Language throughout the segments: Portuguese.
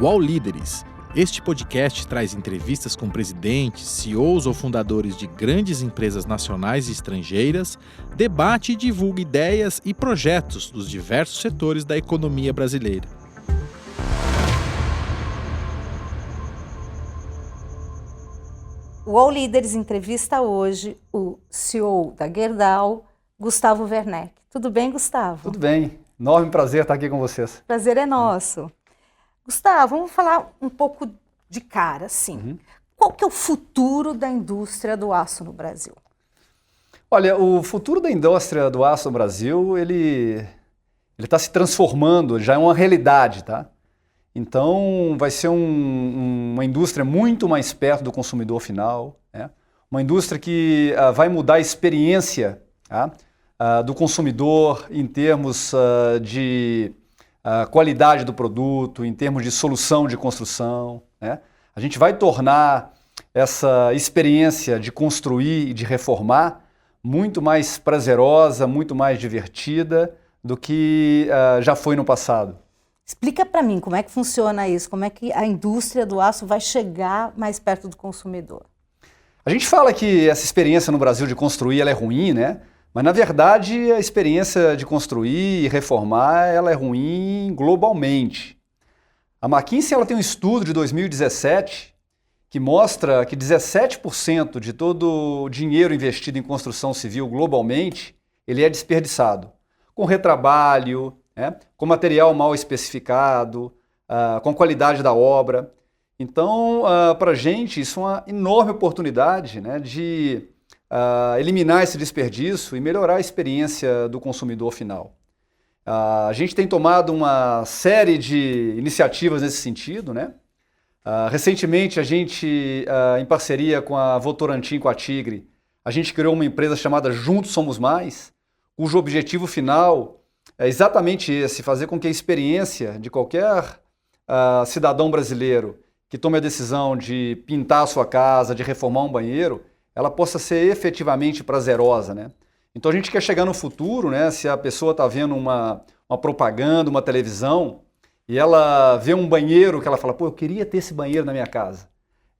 UOL Líderes. Este podcast traz entrevistas com presidentes, CEOs ou fundadores de grandes empresas nacionais e estrangeiras, debate e divulga ideias e projetos dos diversos setores da economia brasileira. O UOL Líderes entrevista hoje o CEO da Gerdau, Gustavo Werneck. Tudo bem, Gustavo? Tudo bem. Enorme prazer estar aqui com vocês. Prazer é nosso. Gustavo, vamos falar um pouco de cara, assim. Qual que é o futuro da indústria do aço no Brasil? Olha, o futuro da indústria do aço no Brasil, ele está se transformando, já é uma realidade, tá? Então, vai ser uma indústria muito mais perto do consumidor final, né? Uma indústria que vai mudar a experiência, tá? Do consumidor em termos de qualidade do produto, em termos de solução de construção, né? A gente vai tornar essa experiência de construir e de reformar muito mais prazerosa, muito mais divertida do que já foi no passado. Explica para mim como é que funciona isso, como é que a indústria do aço vai chegar mais perto do consumidor. A gente fala que essa experiência no Brasil de construir ela é ruim, né? Mas, na verdade, a experiência de construir e reformar ela é ruim globalmente. A McKinsey ela tem um estudo de 2017 que mostra que 17% de todo o dinheiro investido em construção civil globalmente ele é desperdiçado, com retrabalho, né? Com material mal especificado, com a qualidade da obra. Então, para a gente, isso é uma enorme oportunidade, né, de eliminar esse desperdício e melhorar a experiência do consumidor final. A gente tem tomado uma série de iniciativas nesse sentido, né? Recentemente, a gente, em parceria com a Votorantim e com a Tigre, a gente criou uma empresa chamada Juntos Somos Mais, cujo objetivo final é exatamente esse, fazer com que a experiência de qualquer cidadão brasileiro que tome a decisão de pintar a sua casa, de reformar um banheiro, ela possa ser efetivamente prazerosa, né? Então a gente quer chegar no futuro, né? Se a pessoa está vendo uma propaganda, uma televisão, e ela vê um banheiro que ela fala, pô, eu queria ter esse banheiro na minha casa.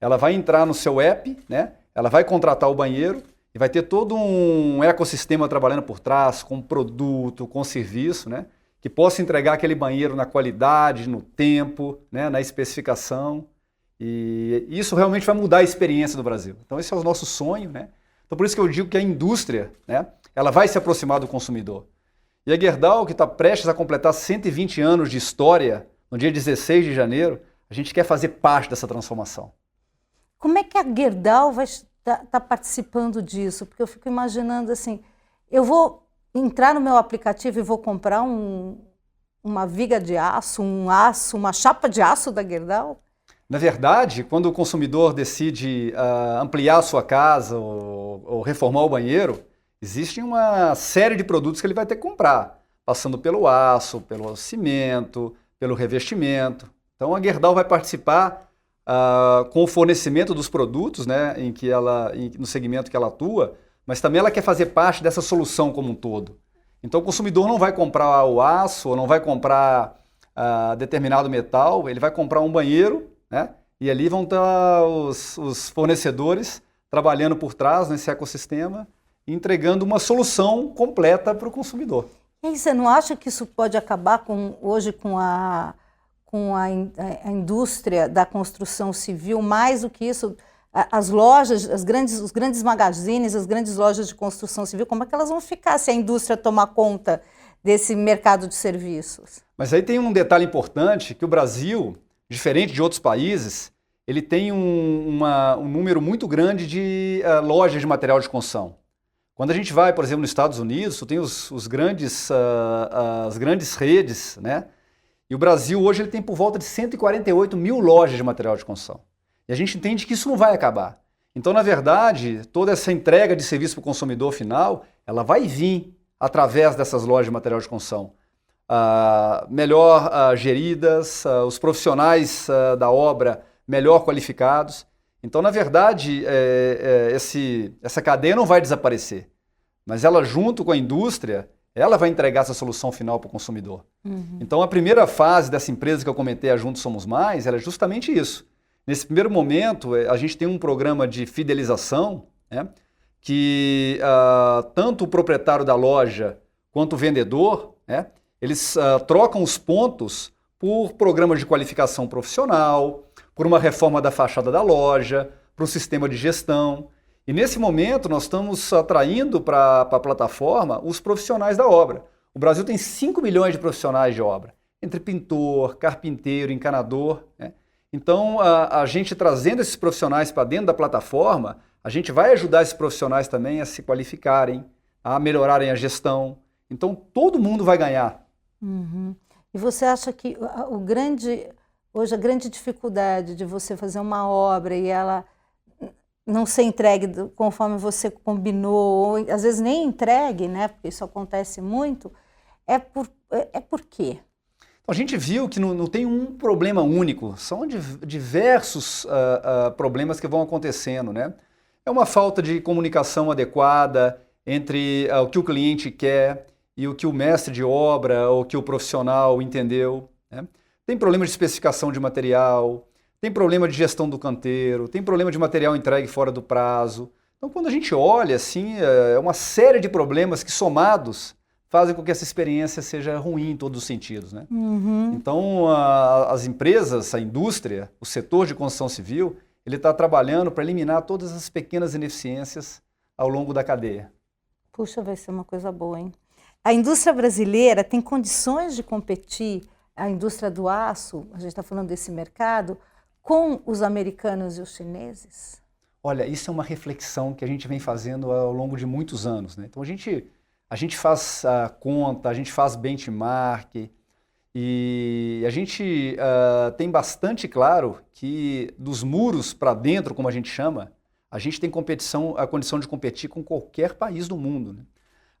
Ela vai entrar no seu app, né? Ela vai contratar o banheiro e vai ter todo um ecossistema trabalhando por trás, com produto, com serviço, né? Que possa entregar aquele banheiro na qualidade, no tempo, né? Na especificação. E isso realmente vai mudar a experiência do Brasil. Então esse é o nosso sonho, né? Então por isso que eu digo que a indústria, né, ela vai se aproximar do consumidor. E a Gerdau, que está prestes a completar 120 anos de história, no dia 16 de janeiro, a gente quer fazer parte dessa transformação. Como é que a Gerdau vai estar participando disso? Porque eu fico imaginando assim, eu vou entrar no meu aplicativo e vou comprar uma viga de aço, uma chapa de aço da Gerdau? Na verdade, quando o consumidor decide ampliar a sua casa ou reformar o banheiro, existe uma série de produtos que ele vai ter que comprar, passando pelo aço, pelo cimento, pelo revestimento. Então a Gerdau vai participar com o fornecimento dos produtos, né, no segmento que ela atua, mas também ela quer fazer parte dessa solução como um todo. Então o consumidor não vai comprar o aço, ou não vai comprar determinado metal, ele vai comprar um banheiro, né? E ali vão estar os fornecedores trabalhando por trás nesse ecossistema, entregando uma solução completa para o consumidor. E aí, você não acha que isso pode acabar hoje com a indústria da construção civil, mais do que isso, as lojas, os grandes magazines, as grandes lojas de construção civil, como é que elas vão ficar se a indústria tomar conta desse mercado de serviços? Mas aí tem um detalhe importante, que o Brasil, diferente de outros países, ele tem um número muito grande de lojas de material de construção. Quando a gente vai, por exemplo, nos Estados Unidos, tem as grandes redes, né? E o Brasil hoje ele tem por volta de 148 mil lojas de material de construção. E a gente entende que isso não vai acabar. Então, na verdade, toda essa entrega de serviço para o consumidor final, ela vai vir através dessas lojas de material de construção. Melhor geridas, os profissionais da obra melhor qualificados. Então, na verdade, essa cadeia não vai desaparecer, mas ela, junto com a indústria, Ela vai entregar essa solução final para o consumidor. Então, a primeira fase dessa empresa que eu comentei, a Juntos Somos Mais, ela é justamente isso. Nesse primeiro momento, a gente tem um programa de fidelização, né, que tanto o proprietário da loja quanto o vendedor, né, eles trocam os pontos por programas de qualificação profissional, por uma reforma da fachada da loja, para um sistema de gestão. E nesse momento nós estamos atraindo para a plataforma os profissionais da obra. O Brasil tem 5 milhões de profissionais de obra, entre pintor, carpinteiro, encanador, né? Então, a gente trazendo esses profissionais para dentro da plataforma, a gente vai ajudar esses profissionais também a se qualificarem, a melhorarem a gestão. Então, todo mundo vai ganhar. E você acha que hoje a grande dificuldade de você fazer uma obra e ela não ser entregue conforme você combinou, ou às vezes nem entregue, né? Porque isso acontece muito, é por quê? A gente viu que não tem um problema único, são diversos problemas que vão acontecendo, né? É uma falta de comunicação adequada entre o que o cliente quer e o que o mestre de obra ou que o profissional entendeu, né? Tem problema de especificação de material, tem problema de gestão do canteiro, tem problema de material entregue fora do prazo. Então, quando a gente olha, assim, é uma série de problemas que, somados, fazem com que essa experiência seja ruim em todos os sentidos, né? Então, as empresas, a indústria, o setor de construção civil, ele está trabalhando para eliminar todas as pequenas ineficiências ao longo da cadeia. Puxa, vai ser uma coisa boa, hein? A indústria brasileira tem condições de competir, a indústria do aço, a gente está falando desse mercado, com os americanos e os chineses? Olha, isso é uma reflexão que a gente vem fazendo ao longo de muitos anos, né? Então, a gente faz conta, a gente faz benchmark e a gente tem bastante claro que dos muros para dentro, como a gente chama, a gente tem a condição de competir com qualquer país do mundo, né?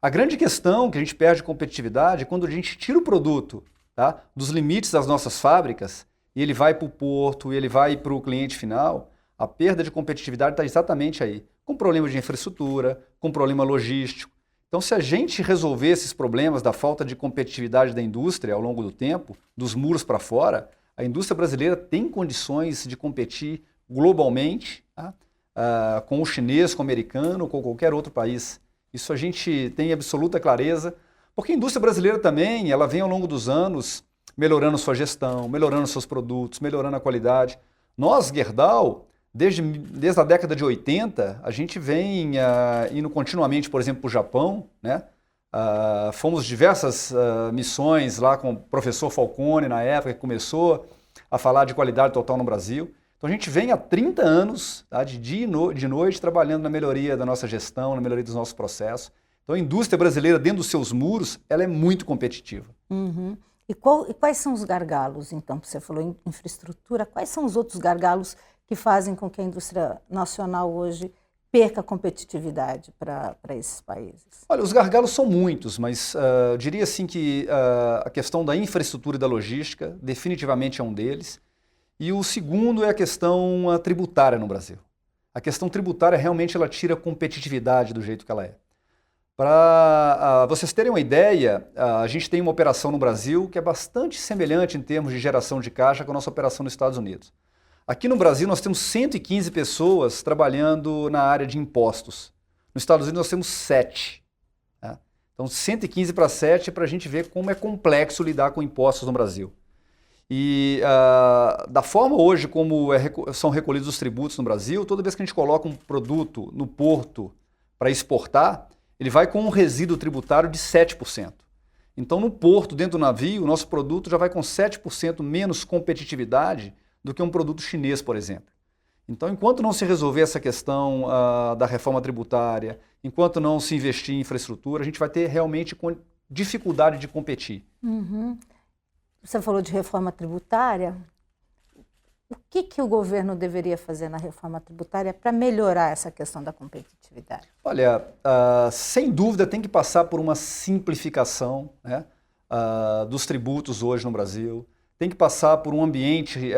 A grande questão que a gente perde competitividade é quando a gente tira o produto, tá, dos limites das nossas fábricas e ele vai para o porto, e ele vai para o cliente final. A perda de competitividade está exatamente aí, com problema de infraestrutura, com problema logístico. Então, se a gente resolver esses problemas da falta de competitividade da indústria ao longo do tempo, dos muros para fora, a indústria brasileira tem condições de competir globalmente, tá, com o chinês, com o americano, com qualquer outro país. Isso a gente tem absoluta clareza, porque a indústria brasileira também, ela vem ao longo dos anos melhorando sua gestão, melhorando seus produtos, melhorando a qualidade. Nós, Gerdau, desde a década de 80, a gente vem indo continuamente, por exemplo, para o Japão, né? Fomos diversas missões lá com o professor Falcone, na época, que começou a falar de qualidade total no Brasil. Então a gente vem há 30 anos, tá, de dia e de noite, trabalhando na melhoria da nossa gestão, na melhoria dos nossos processos. Então a indústria brasileira, dentro dos seus muros, ela é muito competitiva. E quais são os gargalos, então? Você falou em infraestrutura, quais são os outros gargalos que fazem com que a indústria nacional hoje perca competitividade para esses países? Olha, os gargalos são muitos, mas eu diria assim que a questão da infraestrutura e da logística definitivamente é um deles. E o segundo é a questão tributária no Brasil. A questão tributária realmente ela tira a competitividade do jeito que ela é. Para vocês terem uma ideia, a gente tem uma operação no Brasil que é bastante semelhante em termos de geração de caixa com a nossa operação nos Estados Unidos. Aqui no Brasil nós temos 115 pessoas trabalhando na área de impostos. Nos Estados Unidos nós temos 7. Tá? Então 115 para 7 para a gente ver como é complexo lidar com impostos no Brasil. E da forma hoje como são recolhidos os tributos no Brasil, toda vez que a gente coloca um produto no porto para exportar, ele vai com um resíduo tributário de 7%. Então, no porto, dentro do navio, o nosso produto já vai com 7% menos competitividade do que um produto chinês, por exemplo. Então, enquanto não se resolver essa questão da reforma tributária, enquanto não se investir em infraestrutura, a gente vai ter realmente dificuldade de competir. Você falou de reforma tributária. O que o governo deveria fazer na reforma tributária para melhorar essa questão da competitividade? Olha, sem dúvida tem que passar por uma simplificação, né, dos tributos hoje no Brasil. Tem que passar por um ambiente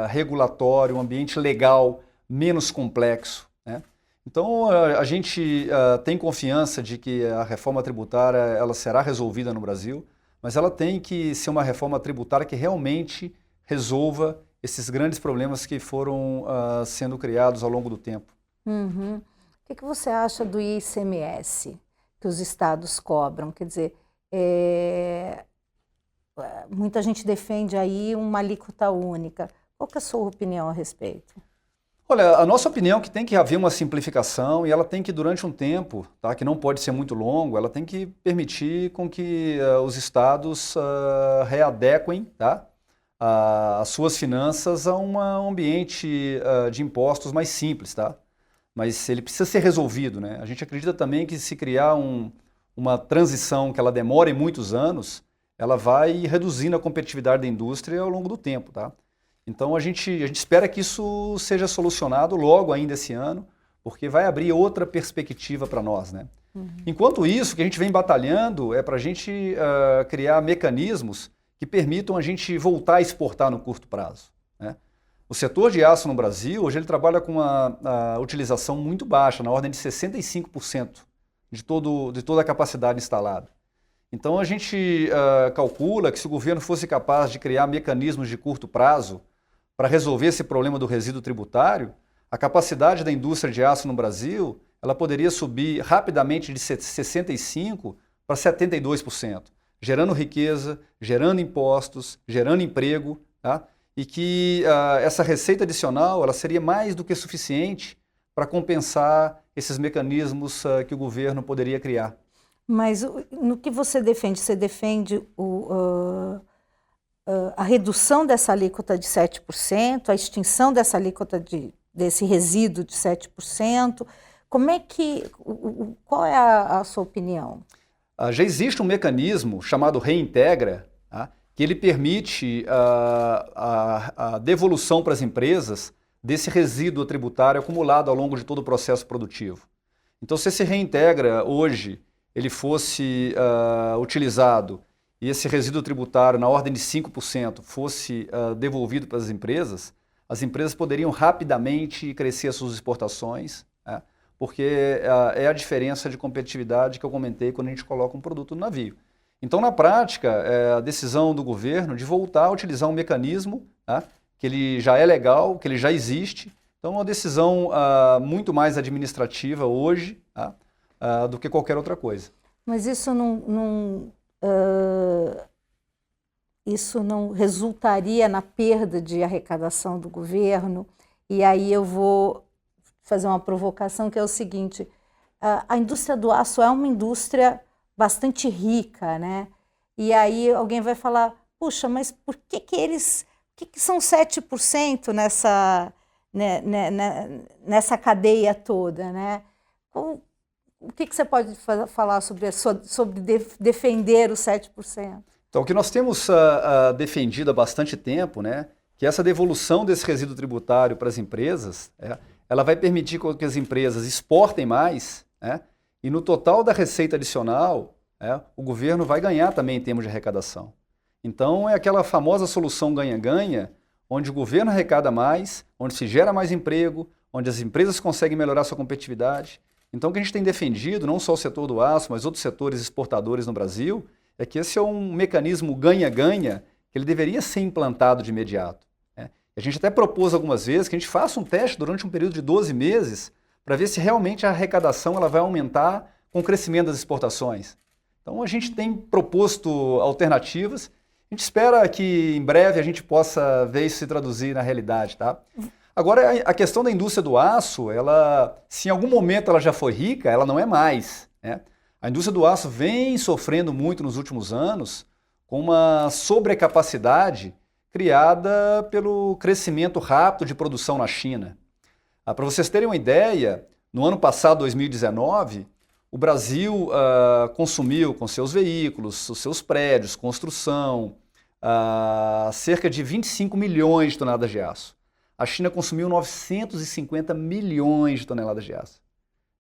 regulatório, um ambiente legal menos complexo, né? Então, a gente tem confiança de que a reforma tributária ela será resolvida no Brasil, mas ela tem que ser uma reforma tributária que realmente resolva esses grandes problemas que foram sendo criados ao longo do tempo. Uhum. O que você acha do ICMS que os estados cobram? Quer dizer, muita gente defende aí uma alíquota única. Qual que é a sua opinião a respeito? Olha, a nossa opinião é que tem que haver uma simplificação e ela tem que, durante um tempo, tá, que não pode ser muito longo, ela tem que permitir com que os estados readequem, tá, as suas finanças a um ambiente de impostos mais simples, tá? Mas ele precisa ser resolvido, né? A gente acredita também que se criar uma transição que ela demore muitos anos, ela vai reduzindo a competitividade da indústria ao longo do tempo, tá? Então a gente espera que isso seja solucionado logo ainda esse ano, porque vai abrir outra perspectiva para nós, né? Enquanto isso, o que a gente vem batalhando é para a gente criar mecanismos que permitam a gente voltar a exportar no curto prazo, né? O setor de aço no Brasil, hoje ele trabalha com uma utilização muito baixa, na ordem de 65% de toda a capacidade instalada. Então a gente calcula que se o governo fosse capaz de criar mecanismos de curto prazo para resolver esse problema do resíduo tributário, a capacidade da indústria de aço no Brasil ela poderia subir rapidamente de 65% para 72%, gerando riqueza, gerando impostos, gerando emprego, tá? E que essa receita adicional ela seria mais do que suficiente para compensar esses mecanismos que o governo poderia criar. Mas no que você defende a redução dessa alíquota de 7%, a extinção dessa alíquota desse resíduo de 7%. Qual é a sua opinião? Já existe um mecanismo chamado Reintegra, tá? Que ele permite a devolução para as empresas desse resíduo tributário acumulado ao longo de todo o processo produtivo. Então, se esse Reintegra hoje ele fosse utilizado e esse resíduo tributário na ordem de 5% fosse devolvido para as empresas poderiam rapidamente crescer as suas exportações, né? Porque é a diferença de competitividade que eu comentei quando a gente coloca um produto no navio. Então, na prática, é a decisão do governo de voltar a utilizar um mecanismo, tá, que ele já é legal, que ele já existe. Então, é uma decisão muito mais administrativa hoje, tá, do que qualquer outra coisa. Mas isso não resultaria na perda de arrecadação do governo? E aí eu vou fazer uma provocação, que é o seguinte: a indústria do aço é uma indústria bastante rica, né? E aí alguém vai falar, puxa, mas por que são 7% nessa cadeia toda, né? O que você pode falar sobre defender os 7%? Então, o que nós temos defendido há bastante tempo, né, que essa devolução desse resíduo tributário para as empresas, ela vai permitir que as empresas exportem mais, né, e no total da receita adicional, o governo vai ganhar também em termos de arrecadação. Então, é aquela famosa solução ganha-ganha, onde o governo arrecada mais, onde se gera mais emprego, onde as empresas conseguem melhorar sua competitividade. Então, o que a gente tem defendido, não só o setor do aço, mas outros setores exportadores no Brasil, é que esse é um mecanismo ganha-ganha que ele deveria ser implantado de imediato, né? A gente até propôs algumas vezes que a gente faça um teste durante um período de 12 meses para ver se realmente a arrecadação ela vai aumentar com o crescimento das exportações. Então, a gente tem proposto alternativas. A gente espera que em breve a gente possa ver isso se traduzir na realidade, tá? Agora, a questão da indústria do aço, se em algum momento ela já foi rica, ela não é mais, né? A indústria do aço vem sofrendo muito nos últimos anos com uma sobrecapacidade criada pelo crescimento rápido de produção na China. Para vocês terem uma ideia, no ano passado, 2019, o Brasil consumiu com seus veículos, os seus prédios, construção, cerca de 25 milhões de toneladas de aço. A China consumiu 950 milhões de toneladas de aço.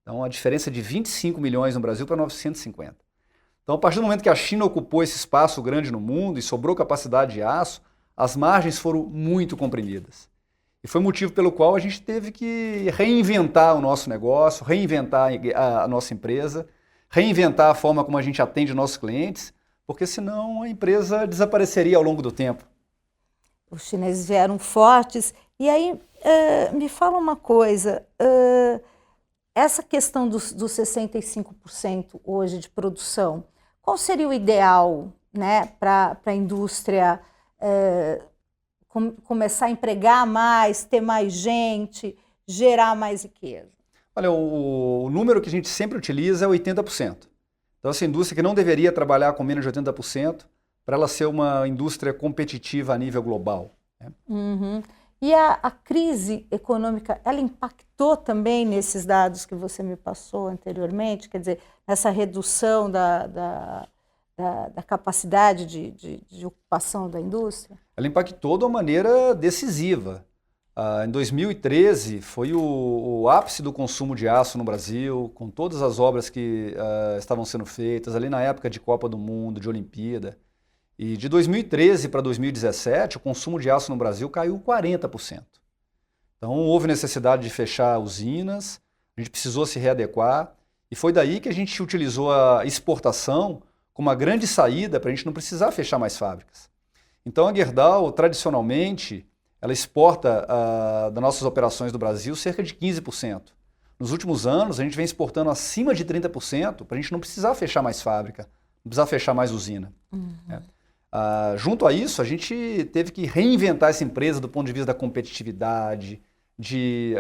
Então, a diferença é de 25 milhões no Brasil para 950. Então, a partir do momento que a China ocupou esse espaço grande no mundo e sobrou capacidade de aço, as margens foram muito comprimidas. E foi motivo pelo qual a gente teve que reinventar o nosso negócio, reinventar a nossa empresa, reinventar a forma como a gente atende nossos clientes, porque senão a empresa desapareceria ao longo do tempo. Os chineses vieram fortes. E aí, me fala uma coisa, essa questão dos 65% hoje de produção, qual seria o ideal, né, para a indústria começar a empregar mais, ter mais gente, gerar mais riqueza? Olha, o número que a gente sempre utiliza é 80%. Então, essa indústria que não deveria trabalhar com menos de 80% para ela ser uma indústria competitiva a nível global. Né? Uhum. E a crise econômica, ela impactou também nesses dados que você me passou anteriormente? Quer dizer, nessa redução da capacidade de ocupação da indústria? Ela impactou de uma maneira decisiva. Em 2013 foi o ápice do consumo de aço no Brasil, com todas as obras que estavam sendo feitas, ali na época de Copa do Mundo, de Olimpíada. E de 2013 para 2017, o consumo de aço no Brasil caiu 40%. Então houve necessidade de fechar usinas, a gente precisou se readequar, e foi daí que a gente utilizou a exportação como uma grande saída para a gente não precisar fechar mais fábricas. Então a Gerdau, tradicionalmente, ela exporta das nossas operações do Brasil cerca de 15%. Nos últimos anos, a gente vem exportando acima de 30% para a gente não precisar fechar mais fábrica, não precisar fechar mais usina. Uhum. Junto a isso, a gente teve que reinventar essa empresa do ponto de vista da competitividade, de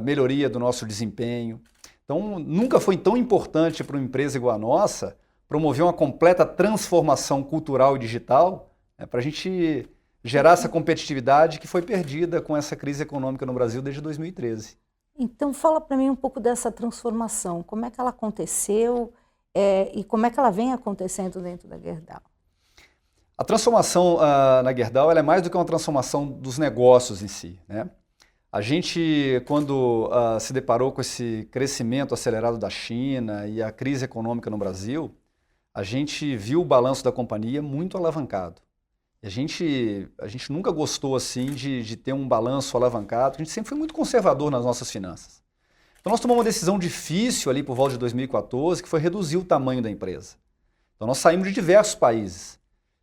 melhoria do nosso desempenho. Então, nunca foi tão importante para uma empresa igual a nossa promover uma completa transformação cultural e digital para a gente gerar essa competitividade que foi perdida com essa crise econômica no Brasil desde 2013. Então, fala para mim um pouco dessa transformação. Como é que ela aconteceu e como é que ela vem acontecendo dentro da Gerdau? A transformação na Gerdau ela é mais do que uma transformação dos negócios em si, né? A gente, quando se deparou com esse crescimento acelerado da China e a crise econômica no Brasil, a gente viu o balanço da companhia muito alavancado. E a gente nunca gostou assim de ter um balanço alavancado, a gente sempre foi muito conservador nas nossas finanças. Então nós tomamos uma decisão difícil ali por volta de 2014, que foi reduzir o tamanho da empresa. Então nós saímos de diversos países.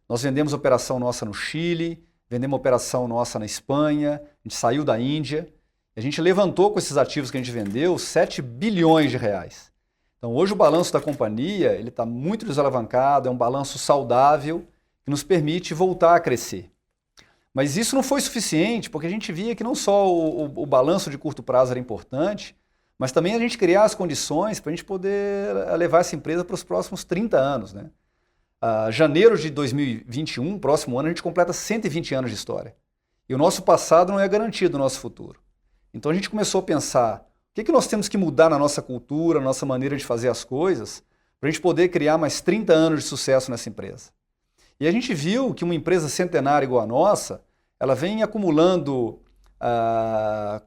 Nós vendemos operação nossa no Chile, vendemos operação nossa na Espanha, a gente saiu da Índia, e a gente levantou com esses ativos que a gente vendeu 7 bilhões de reais. Então hoje o balanço da companhia ele está muito desalavancado, é um balanço saudável, que nos permite voltar a crescer. Mas isso não foi suficiente, porque a gente via que não só o balanço de curto prazo era importante, mas também a gente criar as condições para a gente poder levar essa empresa para os próximos 30 anos. Né? Janeiro de 2021, próximo ano, a gente completa 120 anos de história. E o nosso passado não é garantido do nosso futuro. Então a gente começou a pensar, o que nós temos que mudar na nossa cultura, na nossa maneira de fazer as coisas, para a gente poder criar mais 30 anos de sucesso nessa empresa. E a gente viu que uma empresa centenária igual a nossa, ela vem acumulando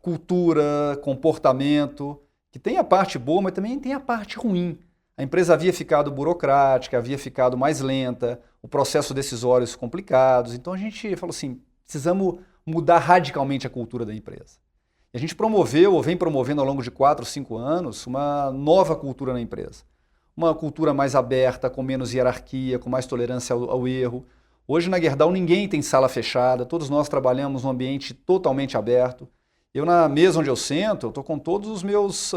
cultura, comportamento, que tem a parte boa, mas também tem a parte ruim. A empresa havia ficado burocrática, havia ficado mais lenta, o processo decisório complicados. Então a gente falou assim, precisamos mudar radicalmente a cultura da empresa. E a gente promoveu, ou vem promovendo ao longo de 4 ou 5 anos, uma nova cultura na empresa. Uma cultura mais aberta, com menos hierarquia, com mais tolerância ao erro. Hoje na Gerdau ninguém tem sala fechada, todos nós trabalhamos num ambiente totalmente aberto. Eu na mesa onde eu sento, eu estou com todos os meus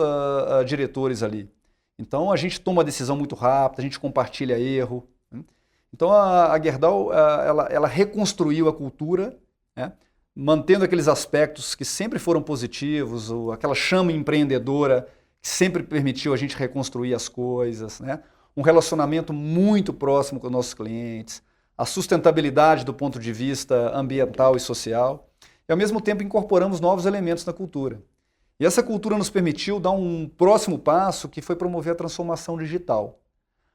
diretores ali. Então a gente toma decisão muito rápida, a gente compartilha erro. Né? Então a Gerdau ela reconstruiu a cultura, né? Mantendo aqueles aspectos que sempre foram positivos, aquela chama empreendedora que sempre permitiu a gente reconstruir as coisas, né? Um relacionamento muito próximo com os nossos clientes, a sustentabilidade do ponto de vista ambiental e social, e ao mesmo tempo incorporamos novos elementos na cultura. E essa cultura nos permitiu dar um próximo passo, que foi promover a transformação digital.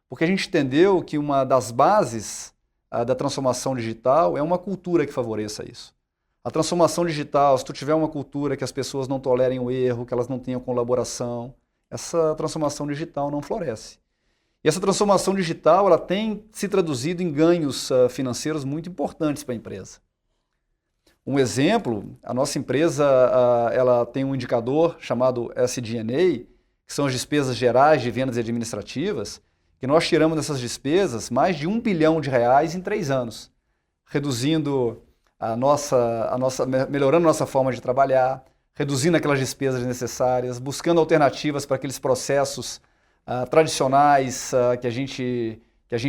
Porque a gente entendeu que uma das bases da transformação digital é uma cultura que favoreça isso. A transformação digital, se tu tiver uma cultura que as pessoas não tolerem o erro, que elas não tenham colaboração, essa transformação digital não floresce. E essa transformação digital ela tem se traduzido em ganhos financeiros muito importantes para a empresa. Um exemplo, a nossa empresa ela tem um indicador chamado SG&A, que são as despesas gerais de vendas e administrativas, que nós tiramos dessas despesas mais de R$1 bilhão em 3 anos, reduzindo melhorando a nossa forma de trabalhar, reduzindo aquelas despesas necessárias, buscando alternativas para aqueles processos tradicionais que a gente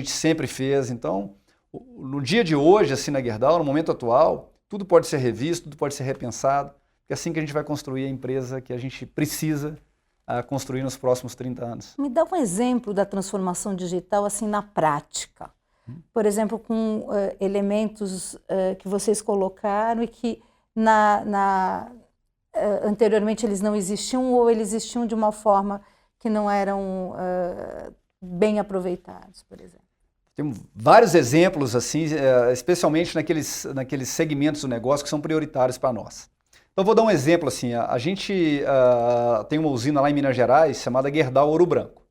sempre fez. Então, no dia de hoje, assim, na Gerdau, no momento atual, tudo pode ser revisto, tudo pode ser repensado, porque é assim que a gente vai construir a empresa que a gente precisa construir nos próximos 30 anos. Me dá um exemplo da transformação digital assim na prática. Por exemplo, com elementos que vocês colocaram e que anteriormente eles não existiam ou eles existiam de uma forma que não eram bem aproveitados, por exemplo. Tem vários exemplos, assim, especialmente naqueles segmentos do negócio que são prioritários para nós. Então, vou dar um exemplo. Assim, a gente tem uma usina lá em Minas Gerais chamada Gerdau Ouro Branco.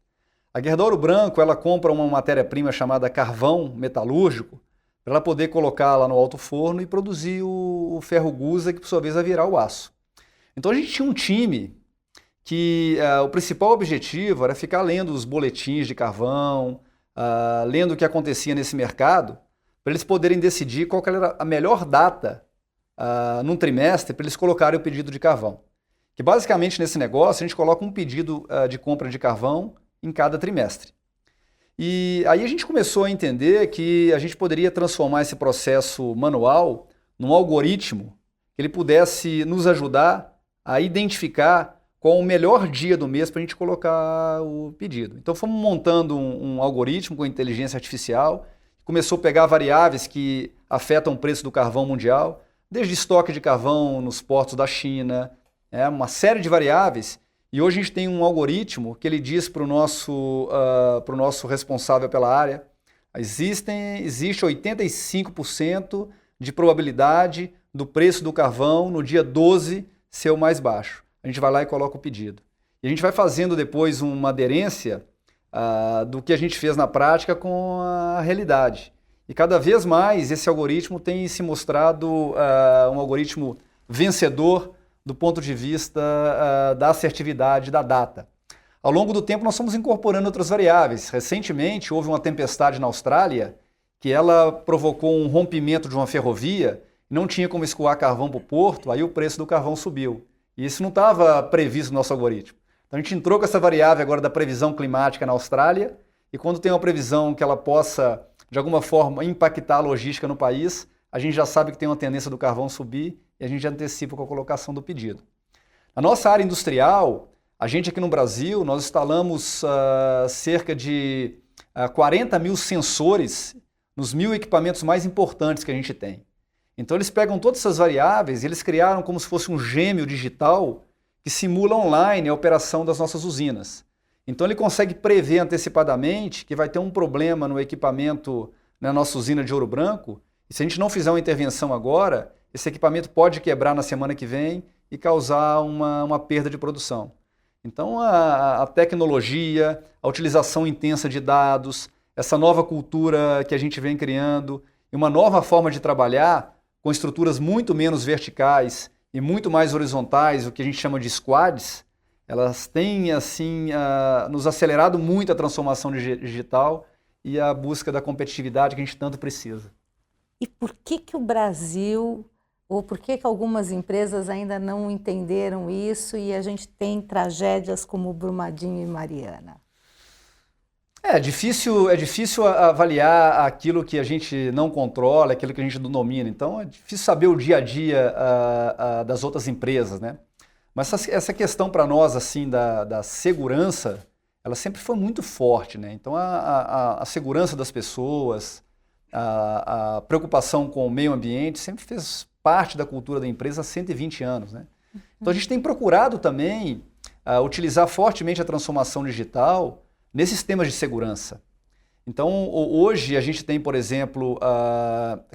A Gerdau Ouro Branco ela compra uma matéria-prima chamada carvão metalúrgico para ela poder colocar lá no alto forno e produzir o ferro gusa, que por sua vez vai virar o aço. Então, a gente tinha um time que o principal objetivo era ficar lendo os boletins de carvão, lendo o que acontecia nesse mercado, para eles poderem decidir qual era a melhor data num trimestre para eles colocarem o pedido de carvão. Que basicamente nesse negócio a gente coloca um pedido de compra de carvão em cada trimestre. E aí a gente começou a entender que a gente poderia transformar esse processo manual num algoritmo que ele pudesse nos ajudar a identificar qual o melhor dia do mês para a gente colocar o pedido. Então fomos montando um algoritmo com inteligência artificial, que começou a pegar variáveis que afetam o preço do carvão mundial, desde estoque de carvão nos portos da China, uma série de variáveis. E hoje a gente tem um algoritmo que ele diz para o nosso responsável pela área, existe 85% de probabilidade do preço do carvão no dia 12 ser o mais baixo. A gente vai lá e coloca o pedido. E a gente vai fazendo depois uma aderência do que a gente fez na prática com a realidade. E cada vez mais esse algoritmo tem se mostrado um algoritmo vencedor do ponto de vista da assertividade da data. Ao longo do tempo nós fomos incorporando outras variáveis. Recentemente houve uma tempestade na Austrália que ela provocou um rompimento de uma ferrovia, não tinha como escoar carvão para o porto, aí o preço do carvão subiu. E isso não estava previsto no nosso algoritmo. Então a gente entrou com essa variável agora da previsão climática na Austrália, e quando tem uma previsão que ela possa, de alguma forma, impactar a logística no país, a gente já sabe que tem uma tendência do carvão subir e a gente antecipa com a colocação do pedido. Na nossa área industrial, a gente aqui no Brasil, nós instalamos cerca de 40 mil sensores nos 1.000 equipamentos mais importantes que a gente tem. Então eles pegam todas essas variáveis e eles criaram como se fosse um gêmeo digital que simula online a operação das nossas usinas. Então ele consegue prever antecipadamente que vai ter um problema no equipamento na nossa usina de Ouro Branco, e se a gente não fizer uma intervenção agora, esse equipamento pode quebrar na semana que vem e causar uma perda de produção. Então a tecnologia, a utilização intensa de dados, essa nova cultura que a gente vem criando e uma nova forma de trabalhar com estruturas muito menos verticais e muito mais horizontais, o que a gente chama de squads, elas têm assim nos acelerado muito a transformação digital e a busca da competitividade que a gente tanto precisa. E por que o Brasil, ou por que algumas empresas ainda não entenderam isso e a gente tem tragédias como Brumadinho e Mariana? É difícil avaliar aquilo que a gente não controla, aquilo que a gente não domina. Então é difícil saber o dia a dia das outras empresas, né? Mas essa questão para nós assim da segurança, ela sempre foi muito forte, né? Então a segurança das pessoas, a preocupação com o meio ambiente sempre fez parte da cultura da empresa há 120 anos, né? Então a gente tem procurado também utilizar fortemente a transformação digital nesses temas de segurança. Então, hoje a gente tem, por exemplo,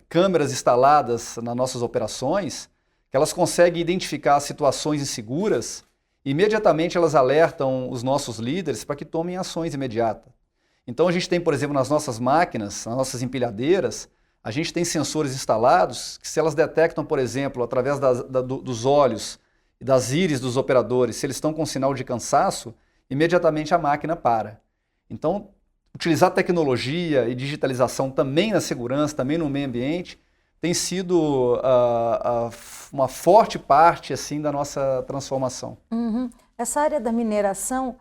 câmeras instaladas nas nossas operações, que elas conseguem identificar situações inseguras e imediatamente elas alertam os nossos líderes para que tomem ações imediatas. Então, a gente tem, por exemplo, nas nossas máquinas, nas nossas empilhadeiras, A gente tem sensores instalados que, se elas detectam, por exemplo, através dos olhos e das íris dos operadores, se eles estão com sinal de cansaço, imediatamente a máquina para. Então, utilizar tecnologia e digitalização também na segurança, também no meio ambiente, tem sido uma forte parte assim, da nossa transformação. Uhum. Essa área da mineração,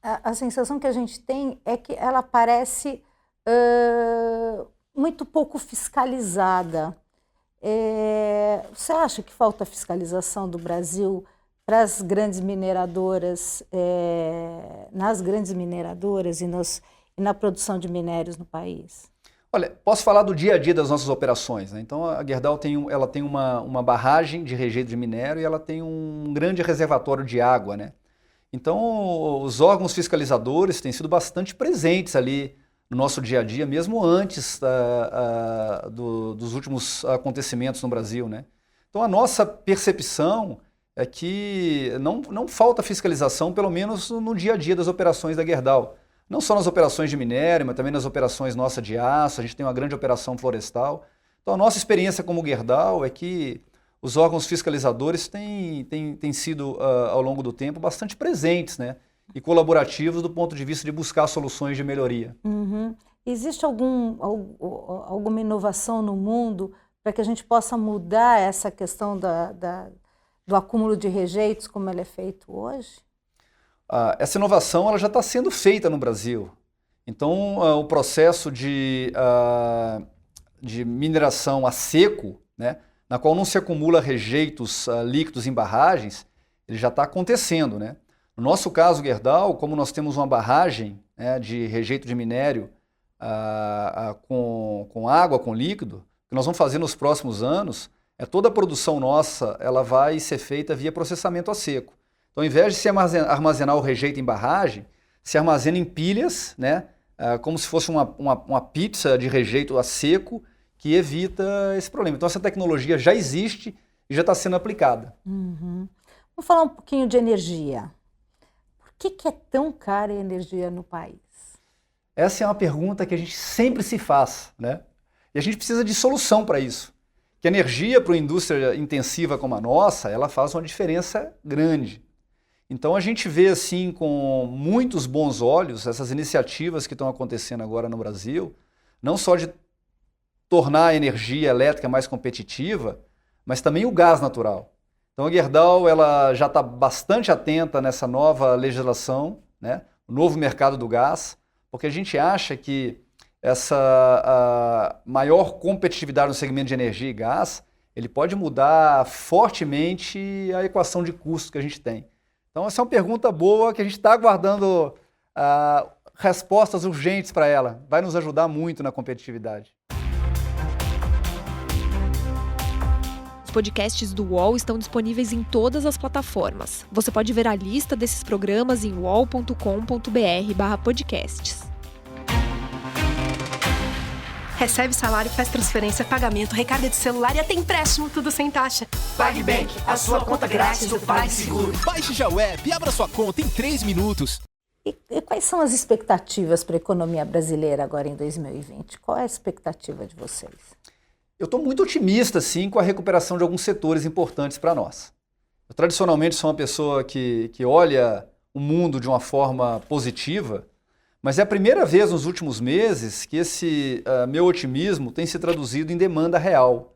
a sensação que a gente tem é que ela parece muito pouco fiscalizada. Você acha que falta fiscalização do Brasil para as grandes mineradoras, nas grandes mineradoras e na produção de minérios no país? Olha, posso falar do dia a dia das nossas operações, né? Então a Gerdau tem uma barragem de rejeito de minério e ela tem um grande reservatório de água, né? Então os órgãos fiscalizadores têm sido bastante presentes ali no nosso dia a dia, mesmo antes dos últimos acontecimentos no Brasil, né? Então a nossa percepção é que não falta fiscalização, pelo menos no dia a dia das operações da Gerdau. Não só nas operações de minério, mas também nas operações nossa de aço, a gente tem uma grande operação florestal. Então a nossa experiência como Gerdau é que os órgãos fiscalizadores têm sido, ao longo do tempo, bastante presentes, né? E colaborativos do ponto de vista de buscar soluções de melhoria. Uhum. Existe alguma inovação no mundo para que a gente possa mudar essa questão do acúmulo de rejeitos como ele é feito hoje? Essa inovação ela já está sendo feita no Brasil. Então, o processo de mineração a seco, né, na qual não se acumula rejeitos líquidos em barragens, ele já está acontecendo, né? No nosso caso, Gerdau, como nós temos uma barragem, né, de rejeito de minério com água, com líquido, o que nós vamos fazer nos próximos anos é toda a produção nossa ela vai ser feita via processamento a seco. Então, ao invés de se armazenar o rejeito em barragem, se armazena em pilhas, né, como se fosse uma pizza de rejeito a seco, que evita esse problema. Então, essa tecnologia já existe e já está sendo aplicada. Uhum. Vamos falar um pouquinho de energia. Por que é tão cara a energia no país? Essa é uma pergunta que a gente sempre se faz, né? E a gente precisa de solução para isso. Que a energia para uma indústria intensiva como a nossa, ela faz uma diferença grande. Então a gente vê assim com muitos bons olhos essas iniciativas que estão acontecendo agora no Brasil, não só de tornar a energia elétrica mais competitiva, mas também o gás natural. Então a Gerdau ela já está bastante atenta nessa nova legislação, né, o novo mercado do gás, porque a gente acha que essa maior competitividade no segmento de energia e gás, ele pode mudar fortemente a equação de custos que a gente tem. Então, essa é uma pergunta boa que a gente está aguardando respostas urgentes para ela. Vai nos ajudar muito na competitividade. Os podcasts do UOL estão disponíveis em todas as plataformas. Você pode ver a lista desses programas em uol.com.br/podcasts. Recebe salário, faz transferência, pagamento, recarga de celular e até empréstimo, tudo sem taxa. PagBank, a sua conta grátis do PagSeguro. Baixe já o app e abra sua conta em 3 minutos. E quais são as expectativas para a economia brasileira agora em 2020? Qual é a expectativa de vocês? Eu estou muito otimista, sim, com a recuperação de alguns setores importantes para nós. Eu, tradicionalmente, sou uma pessoa que olha o mundo de uma forma positiva, mas é a primeira vez nos últimos meses que esse meu otimismo tem se traduzido em demanda real.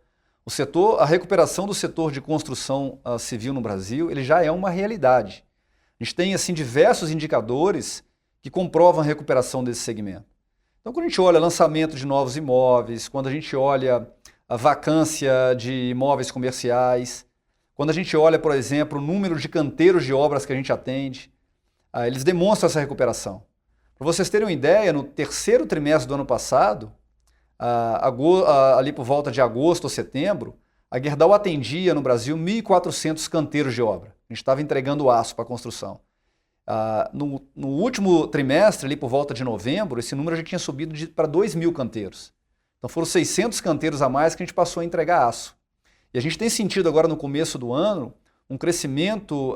A recuperação do setor de construção civil no Brasil, ele já é uma realidade. A gente tem assim, diversos indicadores que comprovam a recuperação desse segmento. Então, quando a gente olha lançamento de novos imóveis, quando a gente olha a vacância de imóveis comerciais, quando a gente olha, por exemplo, o número de canteiros de obras que a gente atende, eles demonstram essa recuperação. Para vocês terem uma ideia, no terceiro trimestre do ano passado, ali por volta de agosto ou setembro, a Gerdau atendia no Brasil 1.400 canteiros de obra. A gente estava entregando aço para a construção. No último trimestre, ali por volta de novembro, esse número já tinha subido para 2.000 canteiros. Então foram 600 canteiros a mais que a gente passou a entregar aço. E a gente tem sentido agora no começo do ano um crescimento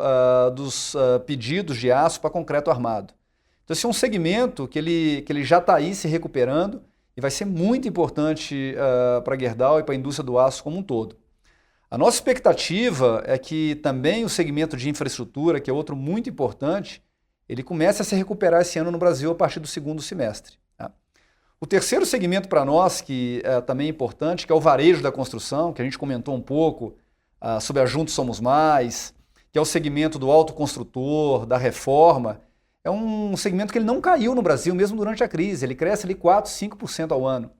dos pedidos de aço para concreto armado. Então esse é um segmento que ele já está aí se recuperando e vai ser muito importante para a Gerdau e para a indústria do aço como um todo. A nossa expectativa é que também o segmento de infraestrutura, que é outro muito importante, ele comece a se recuperar esse ano no Brasil a partir do segundo semestre. Tá? O terceiro segmento para nós, que também é importante, que é o varejo da construção, que a gente comentou um pouco sobre a Juntos Somos Mais, que é o segmento do autoconstrutor, da reforma, é um segmento que ele não caiu no Brasil, mesmo durante a crise, ele cresce ali 4%, 5% ao ano.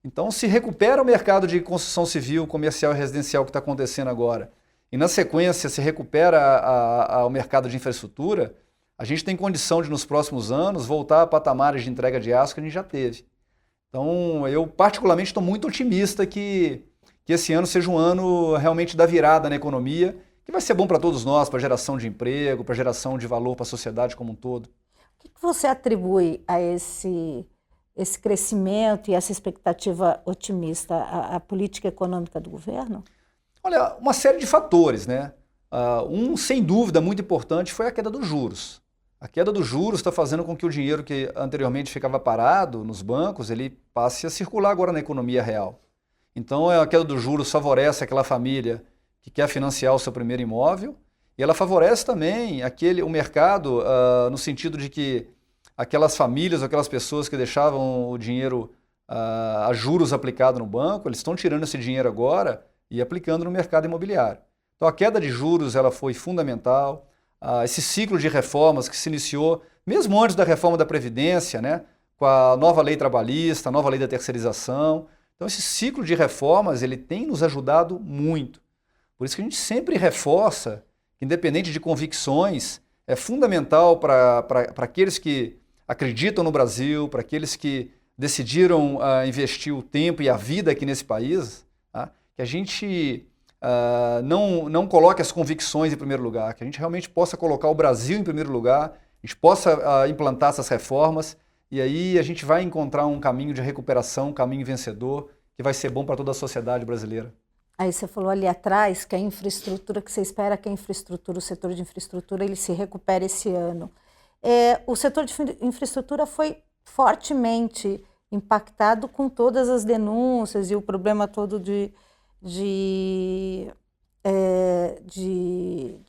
Então, se recupera o mercado de construção civil, comercial e residencial que está acontecendo agora, e na sequência se recupera o mercado de infraestrutura, a gente tem condição de, nos próximos anos, voltar a patamares de entrega de aço que a gente já teve. Então, eu particularmente estou muito otimista que esse ano seja um ano realmente da virada na economia, que vai ser bom para todos nós, para a geração de emprego, para a geração de valor para a sociedade como um todo. O que você atribui a esse crescimento e essa expectativa otimista, a política econômica do governo? Olha, uma série de fatores, né? Sem dúvida, muito importante foi a queda dos juros. A queda dos juros está fazendo com que o dinheiro que anteriormente ficava parado nos bancos, ele passe a circular agora na economia real. Então, a queda dos juros favorece aquela família que quer financiar o seu primeiro imóvel e ela favorece também o mercado no sentido de que aquelas famílias, aquelas pessoas que deixavam o dinheiro a juros aplicado no banco, eles estão tirando esse dinheiro agora e aplicando no mercado imobiliário. Então a queda de juros ela foi fundamental, esse ciclo de reformas que se iniciou, mesmo antes da reforma da Previdência, né, com a nova lei trabalhista, a nova lei da terceirização. Então esse ciclo de reformas ele tem nos ajudado muito. Por isso que a gente sempre reforça, que independente de convicções, é fundamental para aqueles que acreditam no Brasil, para aqueles que decidiram investir o tempo e a vida aqui nesse país, tá? Que a gente não coloque as convicções em primeiro lugar, que a gente realmente possa colocar o Brasil em primeiro lugar, a gente possa implantar essas reformas e aí a gente vai encontrar um caminho de recuperação, um caminho vencedor, que vai ser bom para toda a sociedade brasileira. Aí você falou ali atrás que a infraestrutura, que você espera que a infraestrutura, o setor de infraestrutura, ele se recupere esse ano. O setor de infraestrutura foi fortemente impactado com todas as denúncias e o problema todo de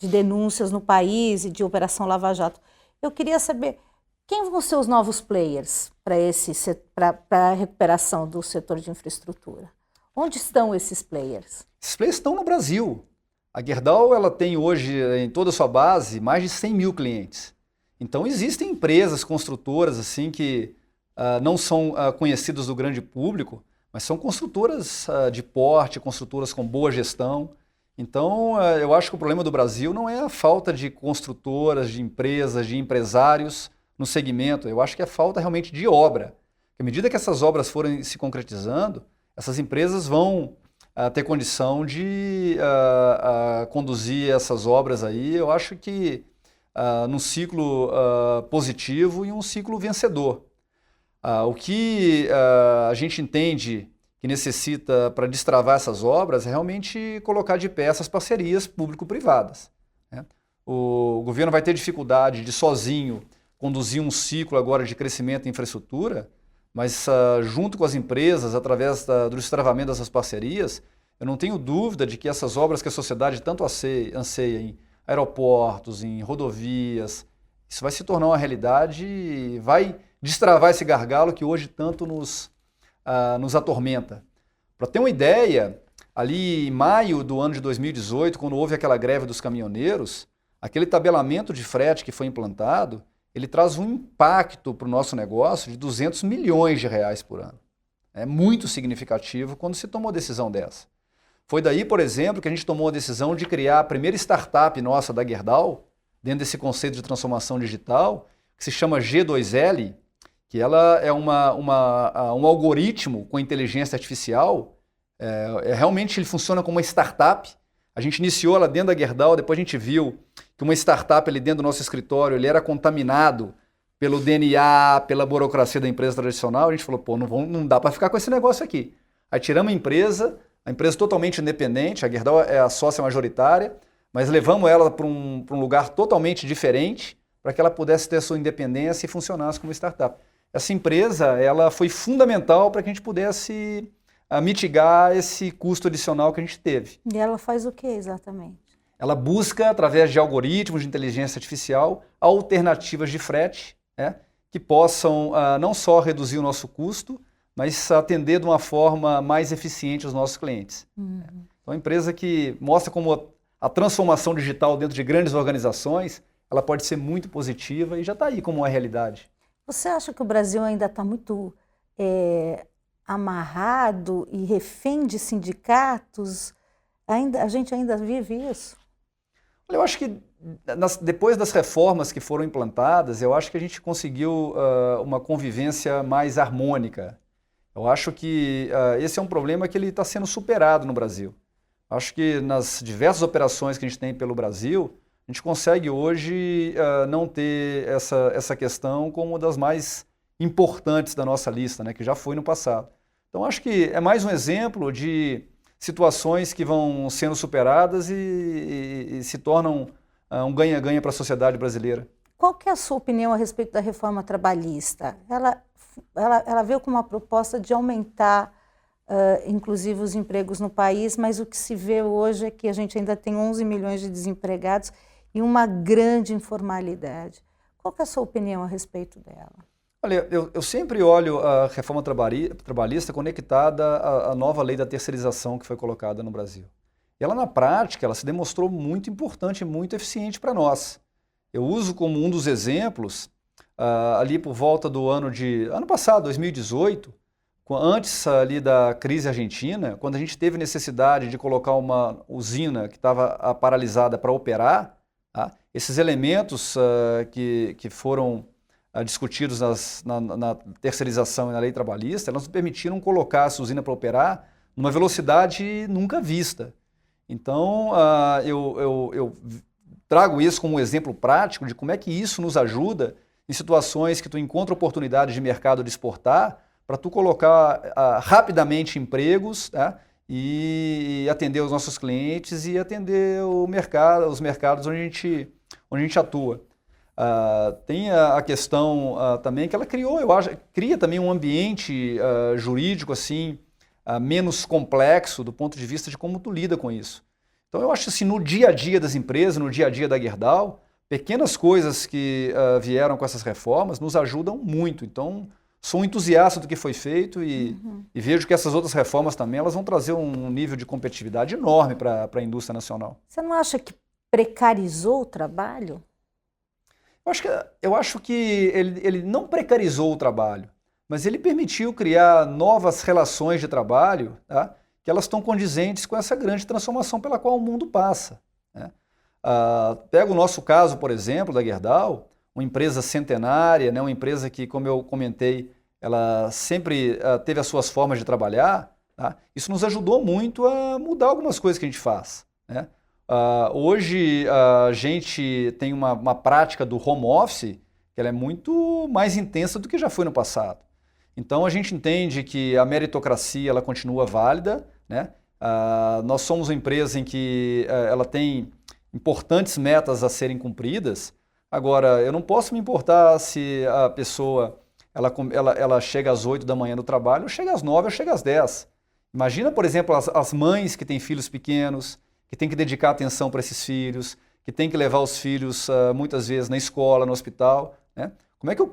denúncias no país e de Operação Lava Jato. Eu queria saber quem vão ser os novos players para a recuperação do setor de infraestrutura. Onde estão esses players? Esses players estão no Brasil. A Gerdau ela tem hoje, em toda a sua base, mais de 100 mil clientes. Então existem empresas construtoras assim que não são conhecidas do grande público, mas são construtoras de porte, construtoras com boa gestão. Então eu acho que o problema do Brasil não é a falta de construtoras, de empresas, de empresários no segmento. Eu acho que é falta realmente de obra. À medida que essas obras forem se concretizando, essas empresas vão ter condição de conduzir essas obras aí, eu acho que num ciclo positivo e um ciclo vencedor. O que a gente entende que necessita para destravar essas obras é realmente colocar de pé essas parcerias público-privadas, né? O governo vai ter dificuldade de sozinho conduzir um ciclo agora de crescimento em infraestrutura, mas junto com as empresas, através do destravamento dessas parcerias, eu não tenho dúvida de que essas obras que a sociedade tanto anseia em aeroportos, em rodovias, isso vai se tornar uma realidade e vai destravar esse gargalo que hoje tanto nos atormenta. Para ter uma ideia, ali em maio do ano de 2018, quando houve aquela greve dos caminhoneiros, aquele tabelamento de frete que foi implantado, ele traz um impacto para o nosso negócio de 200 milhões de reais por ano. É muito significativo quando se tomou decisão dessa. Foi daí, por exemplo, que a gente tomou a decisão de criar a primeira startup nossa da Gerdau, dentro desse conceito de transformação digital, que se chama G2L, que ela é um algoritmo com inteligência artificial. Realmente ele funciona como uma startup. A gente iniciou ela dentro da Gerdau, depois a gente viu que uma startup ali dentro do nosso escritório ele era contaminado pelo DNA, pela burocracia da empresa tradicional. A gente falou, não dá para ficar com esse negócio aqui. Aí tiramos a empresa totalmente independente, a Gerdau é a sócia majoritária, mas levamos ela para um lugar totalmente diferente para que ela pudesse ter a sua independência e funcionasse como startup. essa empresa ela foi fundamental para que a gente pudesse mitigar esse custo adicional que a gente teve. E ela faz o que exatamente? Ela busca, através de algoritmos de inteligência artificial, alternativas de frete, que possam não só reduzir o nosso custo, mas atender de uma forma mais eficiente os nossos clientes. Então, é uma empresa que mostra como a transformação digital dentro de grandes organizações, ela pode ser muito positiva e já está aí como uma realidade. Você acha que o Brasil ainda está muito amarrado e refém de sindicatos? A gente ainda vive isso? Olha, eu acho que depois das reformas que foram implantadas, eu acho que a gente conseguiu uma convivência mais harmônica. Eu acho que esse é um problema que ele está sendo superado no Brasil. Acho que nas diversas operações que a gente tem pelo Brasil, a gente consegue hoje não ter essa questão como uma das mais importantes da nossa lista, né, que já foi no passado. Então acho que é mais um exemplo de situações que vão sendo superadas e se tornam um ganha-ganha para a sociedade brasileira. Qual que é a sua opinião a respeito da reforma trabalhista? Ela veio com uma proposta de aumentar, inclusive, os empregos no país, mas o que se vê hoje é que a gente ainda tem 11 milhões de desempregados e uma grande informalidade. Qual que é a sua opinião a respeito dela? Olha, eu sempre olho a reforma trabalhista conectada à nova lei da terceirização que foi colocada no Brasil. E ela, na prática, ela se demonstrou muito importante e muito eficiente para nós. Eu uso como um dos exemplos, ali por volta do ano passado, 2018, antes ali da crise argentina, quando a gente teve necessidade de colocar uma usina que estava paralisada para operar, esses elementos que foram discutidos na terceirização e na lei trabalhista, elas nos permitiram colocar essa usina para operar numa velocidade nunca vista. Então, eu trago isso como um exemplo prático de como é que isso nos ajuda em situações que tu encontra oportunidades de mercado de exportar para tu colocar rapidamente empregos e atender os nossos clientes e atender os mercados onde a gente atua. Tem a questão também que ela criou, eu acho, cria também um ambiente jurídico assim, menos complexo do ponto de vista de como tu lida com isso. Então eu acho assim, no dia a dia das empresas, no dia a dia da Gerdau, pequenas coisas que vieram com essas reformas nos ajudam muito. Então sou um entusiasta do que foi feito e vejo que essas outras reformas também elas vão trazer um nível de competitividade enorme para a indústria nacional. Você não acha que precarizou o trabalho? Eu acho que ele não precarizou o trabalho, mas ele permitiu criar novas relações de trabalho, que elas estão condizentes com essa grande transformação pela qual o mundo passa. Pega o nosso caso, por exemplo, da Gerdau, uma empresa centenária, uma empresa que, como eu comentei, ela sempre teve as suas formas de trabalhar. Isso nos ajudou muito a mudar algumas coisas que a gente faz. Hoje a gente tem uma prática do home office que ela é muito mais intensa do que já foi no passado. Então a gente entende que a meritocracia ela continua válida, nós somos uma empresa em que ela tem importantes metas a serem cumpridas. Agora, eu não posso me importar se a pessoa ela chega às 8 da manhã do trabalho, ou chega às 9, ou chega às 10. Imagina, por exemplo, as mães que têm filhos pequenos, que têm que dedicar atenção para esses filhos, que têm que levar os filhos muitas vezes na escola, no hospital. Como é que eu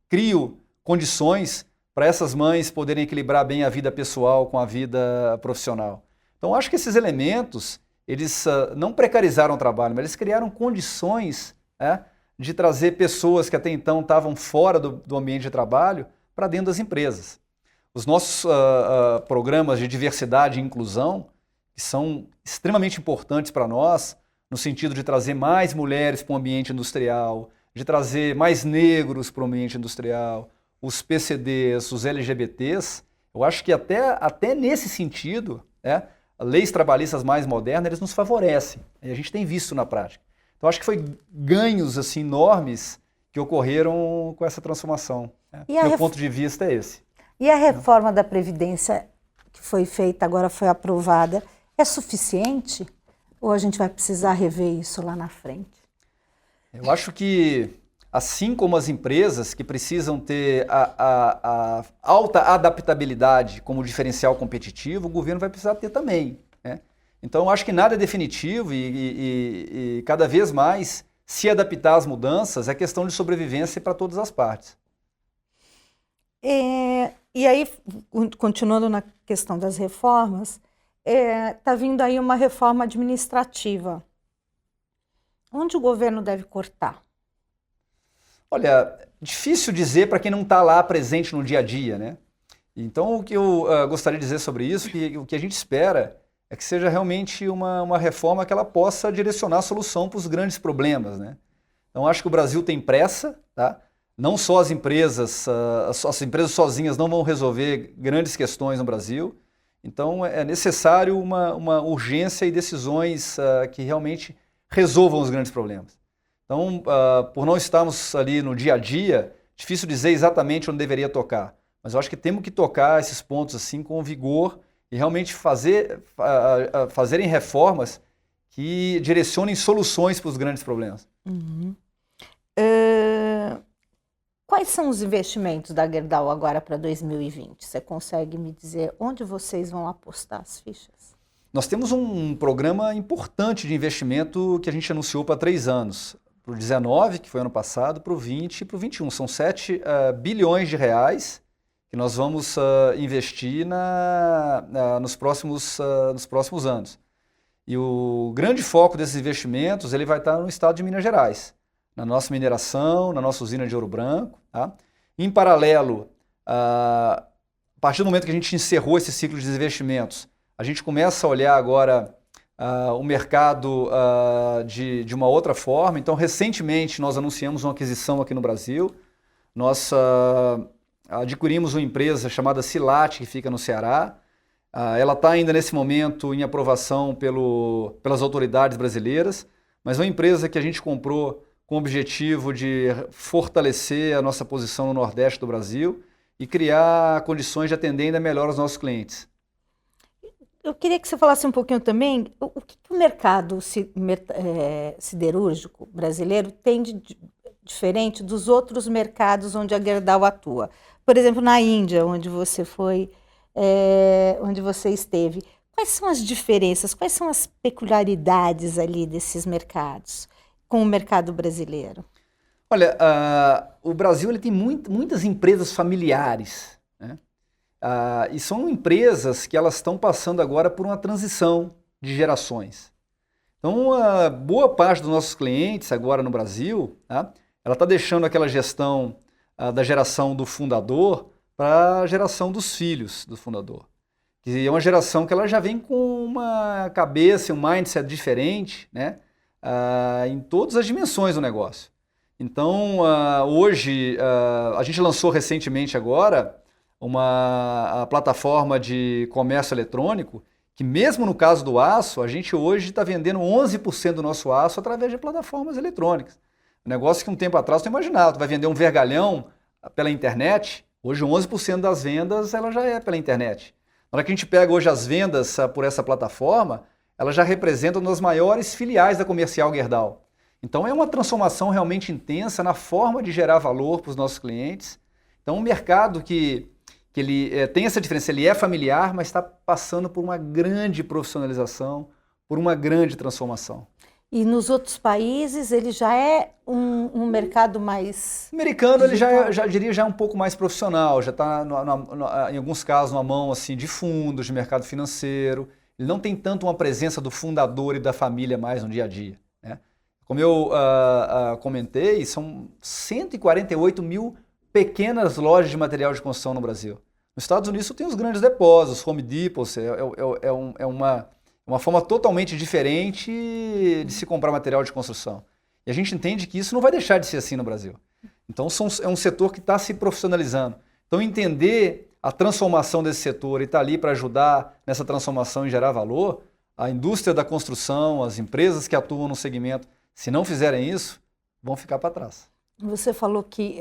crio condições para essas mães poderem equilibrar bem a vida pessoal com a vida profissional? Então, acho que esses elementos, eles não precarizaram o trabalho, mas eles criaram condições de trazer pessoas que até então estavam fora do ambiente de trabalho para dentro das empresas. Os nossos programas de diversidade e inclusão, que são extremamente importantes para nós, no sentido de trazer mais mulheres para o ambiente industrial, de trazer mais negros para o ambiente industrial, os PCDs, os LGBTs, eu acho que até nesse sentido, leis trabalhistas mais modernas, eles nos favorecem. E a gente tem visto na prática. Então, acho que foi ganhos assim, enormes que ocorreram com essa transformação. Meu ponto de vista é esse. E a reforma da Previdência que foi feita, agora foi aprovada, é suficiente? Ou a gente vai precisar rever isso lá na frente? Eu acho que assim como as empresas que precisam ter a alta adaptabilidade como diferencial competitivo, o governo vai precisar ter também, né? Então, eu acho que nada é definitivo e cada vez mais se adaptar às mudanças é questão de sobrevivência para todas as partes. E aí, continuando na questão das reformas, está vindo aí uma reforma administrativa. Onde o governo deve cortar? Olha, difícil dizer para quem não está lá presente no dia a dia, né? Então, o que eu gostaria de dizer sobre isso, que o que a gente espera é que seja realmente uma reforma que ela possa direcionar a solução para os grandes problemas, né? Então, acho que o Brasil tem pressa, tá? Não só as empresas sozinhas não vão resolver grandes questões no Brasil. Então, é necessário uma urgência e decisões que realmente resolvam os grandes problemas. Então, por não estarmos ali no dia a dia, difícil dizer exatamente onde deveria tocar. Mas eu acho que temos que tocar esses pontos assim com vigor e realmente fazerem reformas que direcionem soluções para os grandes problemas. Uhum. Quais são os investimentos da Gerdau agora para 2020? Você consegue me dizer onde vocês vão apostar as fichas? Nós temos um programa importante de investimento que a gente anunciou para 3 anos. Para o 19, que foi ano passado, para o 20 e para o 21. São 7 bilhões de reais que nós vamos investir nos próximos anos. E o grande foco desses investimentos ele vai estar no estado de Minas Gerais, na nossa mineração, na nossa usina de Ouro Branco. Tá? Em paralelo, a partir do momento que a gente encerrou esse ciclo de investimentos, a gente começa a olhar agora o mercado de uma outra forma. Então, recentemente, nós anunciamos uma aquisição aqui no Brasil. Nós adquirimos uma empresa chamada Silat, que fica no Ceará. Ela está ainda nesse momento em aprovação pelas autoridades brasileiras, mas é uma empresa que a gente comprou com o objetivo de fortalecer a nossa posição no Nordeste do Brasil e criar condições de atender ainda melhor os nossos clientes. Eu queria que você falasse um pouquinho também o que o mercado siderúrgico brasileiro tem de diferente dos outros mercados onde a Gerdau atua. Por exemplo, na Índia, onde você foi, onde você esteve. Quais são as diferenças, quais são as peculiaridades ali desses mercados com o mercado brasileiro? Olha, o Brasil ele tem muitas empresas familiares, né? E são empresas que elas estão passando agora por uma transição de gerações. Então, boa parte dos nossos clientes agora no Brasil, tá? Ela está deixando aquela gestão da geração do fundador para a geração dos filhos do fundador. Que é uma geração que ela já vem com uma cabeça, um mindset diferente, né? Em todas as dimensões do negócio. Então, hoje, a gente lançou recentemente agora uma plataforma de comércio eletrônico que mesmo no caso do aço, a gente hoje está vendendo 11% do nosso aço através de plataformas eletrônicas. Um negócio que um tempo atrás tu imaginava, tu vai vender um vergalhão pela internet, hoje 11% das vendas ela já é pela internet. Na hora que a gente pega hoje as vendas por essa plataforma, ela já representa uma das maiores filiais da Comercial Gerdau. Então é uma transformação realmente intensa na forma de gerar valor para os nossos clientes. Então um mercado que ele tem essa diferença, ele é familiar, mas está passando por uma grande profissionalização, por uma grande transformação. E nos outros países ele já é um mercado mais... O americano ele já diria já é um pouco mais profissional, já está em alguns casos numa mão assim, de fundos, de mercado financeiro. Ele não tem tanto uma presença do fundador e da família mais no dia a dia, né? Como eu comentei, são 148 mil pequenas lojas de material de construção no Brasil. Nos Estados Unidos tem os grandes depósitos, Home Depot, é uma forma totalmente diferente de se comprar material de construção. E a gente entende que isso não vai deixar de ser assim no Brasil. Então é um setor que está se profissionalizando. Então entender a transformação desse setor e estar ali para ajudar nessa transformação e gerar valor, a indústria da construção, as empresas que atuam no segmento, se não fizerem isso, vão ficar para trás. Você falou que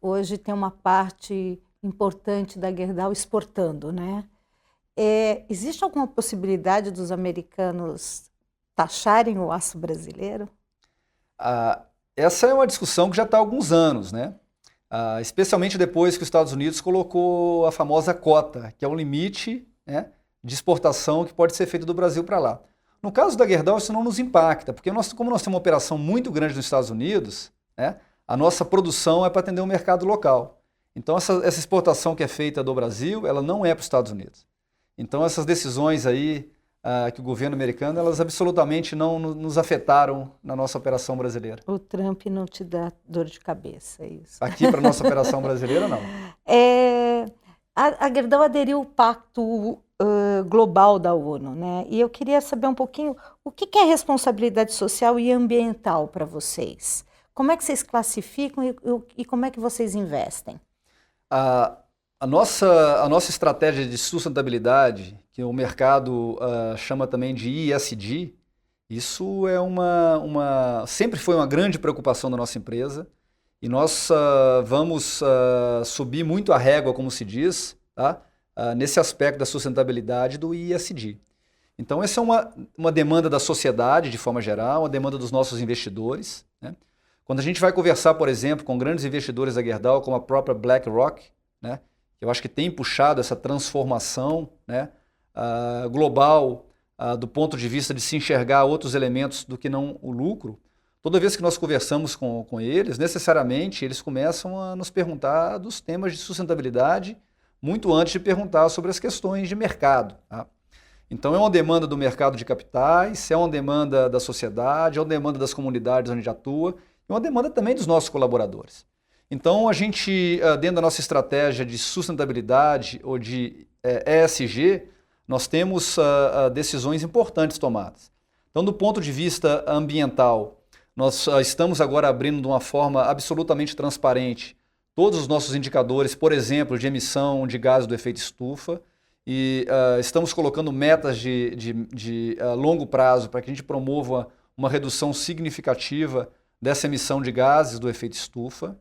hoje tem uma parte importante da Gerdau exportando, né? Existe alguma possibilidade dos americanos taxarem o aço brasileiro? essa é uma discussão que já está há alguns anos, né? Especialmente depois que os Estados Unidos colocou a famosa cota, que é um limite, né, de exportação que pode ser feito do Brasil para lá. No caso da Gerdau, isso não nos impacta, porque como nós temos uma operação muito grande nos Estados Unidos, né, a nossa produção é para atender o mercado local. Então, essa exportação que é feita do Brasil, ela não é para os Estados Unidos. Então, essas decisões aí que o governo americano, elas absolutamente não nos afetaram na nossa operação brasileira. O Trump não te dá dor de cabeça, é isso? Aqui, para a nossa operação brasileira, não. A Gerdau aderiu ao Pacto Global da ONU, né? E eu queria saber um pouquinho o que é responsabilidade social e ambiental para vocês? Como é que vocês classificam e como é que vocês investem? A nossa estratégia de sustentabilidade, que o mercado chama também de ESG, isso é sempre foi uma grande preocupação da nossa empresa e nós vamos subir muito a régua, como se diz, tá? Nesse aspecto da sustentabilidade do ESG. Então, essa é uma demanda da sociedade, de forma geral, uma demanda dos nossos investidores, né? Quando a gente vai conversar, por exemplo, com grandes investidores da Gerdau, como a própria BlackRock, né, eu acho que tem puxado essa transformação, né, global do ponto de vista de se enxergar outros elementos do que não o lucro. Toda vez que nós conversamos com eles, necessariamente eles começam a nos perguntar dos temas de sustentabilidade muito antes de perguntar sobre as questões de mercado. Tá? Então é uma demanda do mercado de capitais, é uma demanda da sociedade, é uma demanda das comunidades onde a gente atua, e uma demanda também dos nossos colaboradores. Então a gente, dentro da nossa estratégia de sustentabilidade ou de ESG, nós temos decisões importantes tomadas. Então, do ponto de vista ambiental, nós estamos agora abrindo de uma forma absolutamente transparente todos os nossos indicadores, por exemplo, de emissão de gases do efeito estufa, e estamos colocando metas de longo prazo para que a gente promova uma redução significativa dessa emissão de gases do efeito estufa.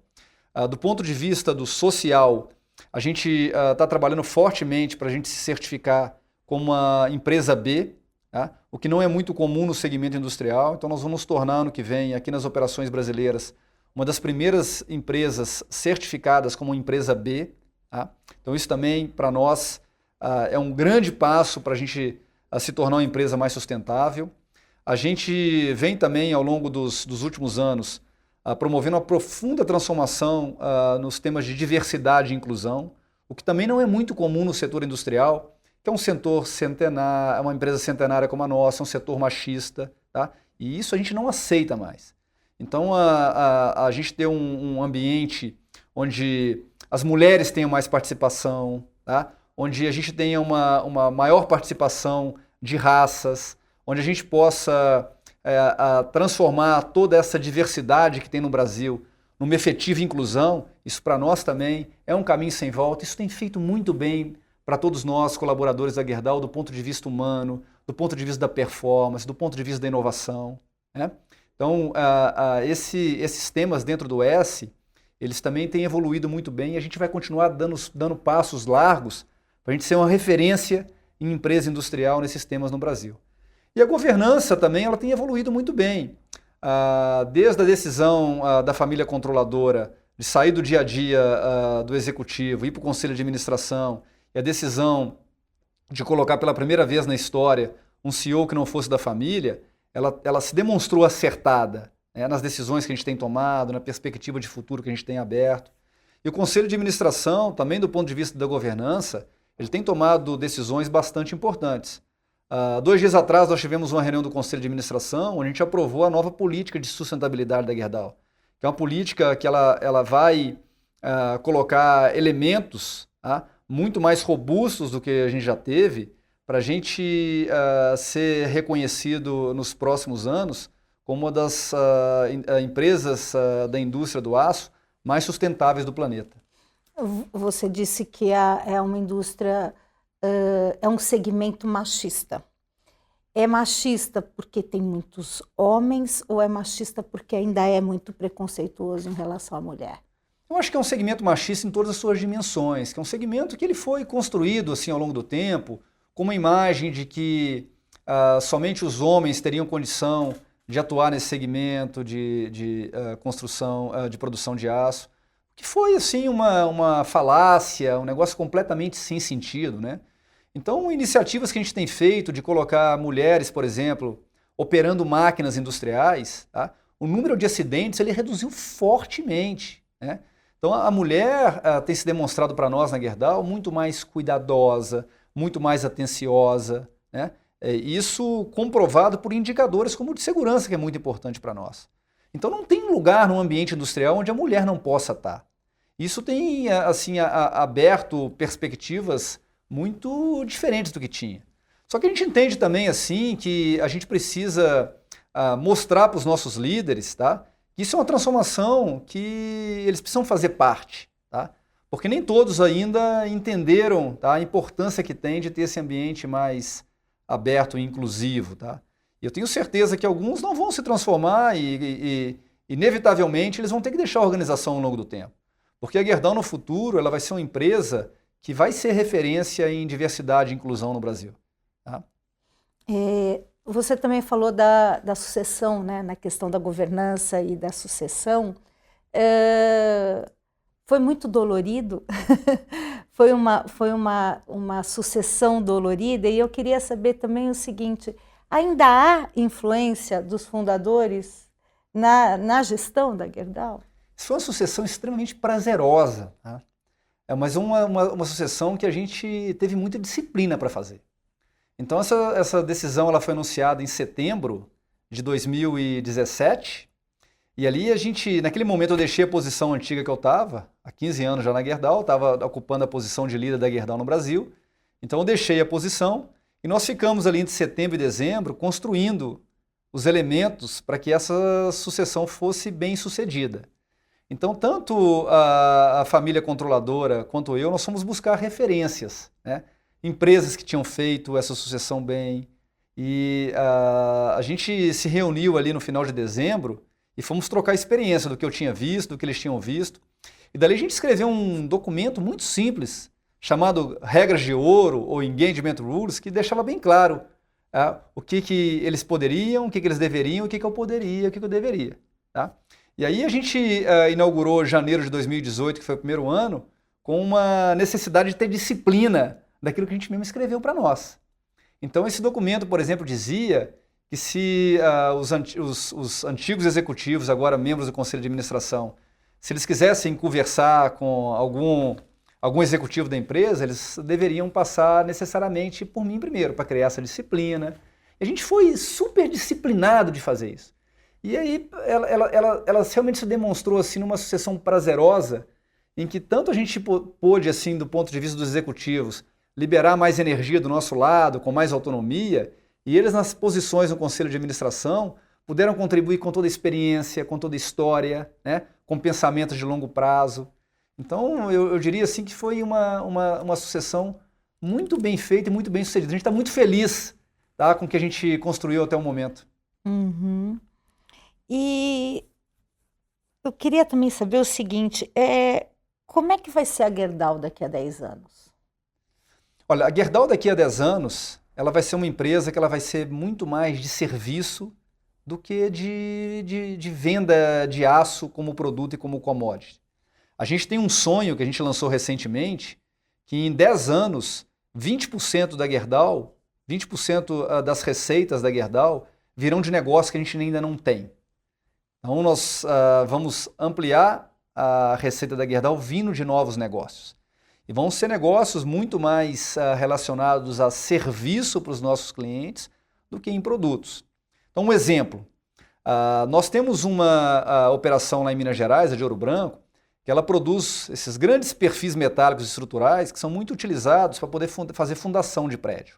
Do ponto de vista do social, a gente está trabalhando fortemente para a gente se certificar como uma empresa B, tá? O que não é muito comum no segmento industrial. Então nós vamos nos tornar, ano que vem, aqui nas operações brasileiras, uma das primeiras empresas certificadas como empresa B. Tá? Então isso também, para nós, é um grande passo para a gente se tornar uma empresa mais sustentável. A gente vem também, ao longo dos últimos anos, promovendo uma profunda transformação nos temas de diversidade e inclusão, o que também não é muito comum no setor industrial, que é um setor centenário, uma empresa centenária como a nossa, um setor machista, tá? E isso a gente não aceita mais. Então a gente tem um ambiente onde as mulheres tenham mais participação, tá? Onde a gente tenha uma maior participação de raças, onde a gente possa transformar toda essa diversidade que tem no Brasil numa efetiva inclusão. Isso para nós também é um caminho sem volta. Isso tem feito muito bem para todos nós, colaboradores da Gerdau, do ponto de vista humano, do ponto de vista da performance, do ponto de vista da inovação, né? Então, esses temas dentro do S, eles também têm evoluído muito bem e a gente vai continuar dando passos largos para a gente ser uma referência em empresa industrial nesses temas no Brasil. E a governança também ela tem evoluído muito bem. Desde a decisão da família controladora de sair do dia a dia do executivo, ir para o conselho de administração, e a decisão de colocar pela primeira vez na história um CEO que não fosse da família, ela se demonstrou acertada, né, nas decisões que a gente tem tomado, na perspectiva de futuro que a gente tem aberto. E o conselho de administração, também do ponto de vista da governança, ele tem tomado decisões bastante importantes. 2 dias atrás nós tivemos uma reunião do Conselho de Administração onde a gente aprovou a nova política de sustentabilidade da Gerdau, que é uma política que ela vai colocar elementos muito mais robustos do que a gente já teve para a gente ser reconhecido nos próximos anos como uma das empresas da indústria do aço mais sustentáveis do planeta. Você disse que é uma indústria... é um segmento machista. É machista porque tem muitos homens ou é machista porque ainda é muito preconceituoso em relação à mulher? Eu acho que é um segmento machista em todas as suas dimensões, que é um segmento que ele foi construído assim ao longo do tempo com uma imagem de que somente os homens teriam condição de atuar nesse segmento de construção, de produção de aço, que foi assim uma falácia, um negócio completamente sem sentido, né? Então, iniciativas que a gente tem feito de colocar mulheres, por exemplo, operando máquinas industriais, tá? O número de acidentes ele reduziu fortemente, né? Então, a mulher tem se demonstrado para nós na Gerdau muito mais cuidadosa, muito mais atenciosa, né? Isso comprovado por indicadores como o de segurança, que é muito importante para nós. Então, não tem lugar no ambiente industrial onde a mulher não possa estar. Isso tem assim, aberto perspectivas muito diferentes do que tinha. Só que a gente entende também assim que a gente precisa mostrar para os nossos líderes, tá, que isso é uma transformação que eles precisam fazer parte, tá? Porque nem todos ainda entenderam, tá, a importância que tem de ter esse ambiente mais aberto e inclusivo. Tá? E eu tenho certeza que alguns não vão se transformar e inevitavelmente, eles vão ter que deixar a organização ao longo do tempo. Porque a Gerdau, no futuro, ela vai ser uma empresa que vai ser referência em diversidade e inclusão no Brasil. Tá? Você também falou da sucessão, né? Na questão da governança e da sucessão. Foi muito dolorido, foi uma sucessão dolorida, e eu queria saber também o seguinte, ainda há influência dos fundadores na gestão da Gerdau? Isso foi uma sucessão extremamente prazerosa, tá? Mas uma sucessão que a gente teve muita disciplina para fazer. Então essa decisão ela foi anunciada em setembro de 2017, e ali naquele momento eu deixei a posição antiga que eu estava, há 15 anos já na Gerdau, estava ocupando a posição de líder da Gerdau no Brasil, então eu deixei a posição e nós ficamos ali entre setembro e dezembro construindo os elementos para que essa sucessão fosse bem sucedida. Então tanto a família controladora quanto eu, nós fomos buscar referências, né? Empresas que tinham feito essa sucessão bem, e a gente se reuniu ali no final de dezembro e fomos trocar experiência do que eu tinha visto, do que eles tinham visto. E dali a gente escreveu um documento muito simples, chamado Regras de Ouro, ou Engagement Rules, que deixava bem claro o que eles poderiam, o que eles deveriam, o que eu poderia, o que eu deveria. Tá? E aí a gente inaugurou janeiro de 2018, que foi o primeiro ano, com uma necessidade de ter disciplina daquilo que a gente mesmo escreveu para nós. Então esse documento, por exemplo, dizia que se os antigos executivos, agora membros do Conselho de Administração, se eles quisessem conversar com algum executivo da empresa, eles deveriam passar necessariamente por mim primeiro, para criar essa disciplina. E a gente foi super disciplinado de fazer isso. E aí ela realmente se demonstrou assim, numa sucessão prazerosa, em que tanto a gente pôde, assim, do ponto de vista dos executivos, liberar mais energia do nosso lado, com mais autonomia, e eles nas posições no Conselho de Administração puderam contribuir com toda a experiência, com toda a história, né? Com pensamentos de longo prazo. Então eu diria assim que foi uma sucessão muito bem feita e muito bem sucedida. A gente está muito feliz, tá, com o que a gente construiu até o momento. Uhum. E eu queria também saber o seguinte, como é que vai ser a Gerdau daqui a 10 anos? Olha, a Gerdau daqui a 10 anos, ela vai ser uma empresa que ela vai ser muito mais de serviço do que de venda de aço como produto e como commodity. A gente tem um sonho que a gente lançou recentemente, que em 10 anos, 20% da Gerdau, 20% das receitas da Gerdau virão de negócios que a gente ainda não tem. Então nós vamos ampliar a receita da Gerdau vindo de novos negócios. E vão ser negócios muito mais relacionados a serviço para os nossos clientes do que em produtos. Então, um exemplo, nós temos uma operação lá em Minas Gerais, a de Ouro Branco, que ela produz esses grandes perfis metálicos estruturais que são muito utilizados para poder fazer fundação de prédio.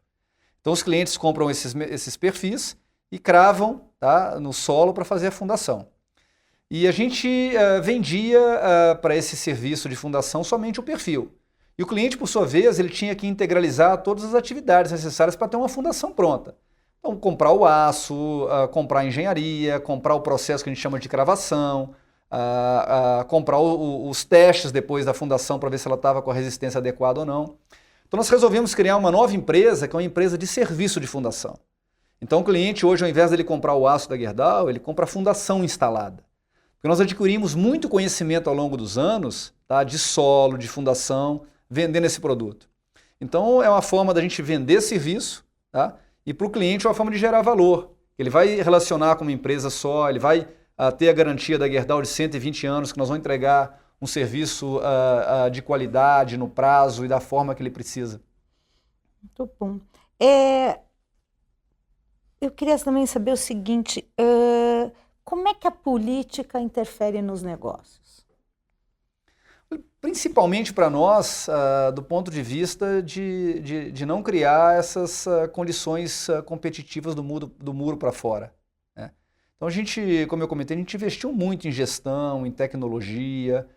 Então, os clientes compram esses perfis e cravam, tá, no solo para fazer a fundação. E a gente vendia para esse serviço de fundação somente o perfil. E o cliente, por sua vez, ele tinha que integralizar todas as atividades necessárias para ter uma fundação pronta. Então, comprar o aço, comprar a engenharia, comprar o processo que a gente chama de cravação, comprar os testes depois da fundação para ver se ela estava com a resistência adequada ou não. Então, nós resolvemos criar uma nova empresa, que é uma empresa de serviço de fundação. Então o cliente hoje, ao invés dele comprar o aço da Gerdau, ele compra a fundação instalada. Porque nós adquirimos muito conhecimento ao longo dos anos, tá, de solo, de fundação, vendendo esse produto. Então é uma forma da gente vender serviço, tá, e para o cliente é uma forma de gerar valor. Ele vai relacionar com uma empresa só, ele vai ter a garantia da Gerdau de 120 anos, que nós vamos entregar um serviço de qualidade, no prazo e da forma que ele precisa. Muito bom. Eu queria também saber o seguinte, como é que a política interfere nos negócios? Principalmente para nós, do ponto de vista de não criar essas condições competitivas do muro para fora. Né? Então a gente, como eu comentei, a gente investiu muito em gestão, em tecnologia,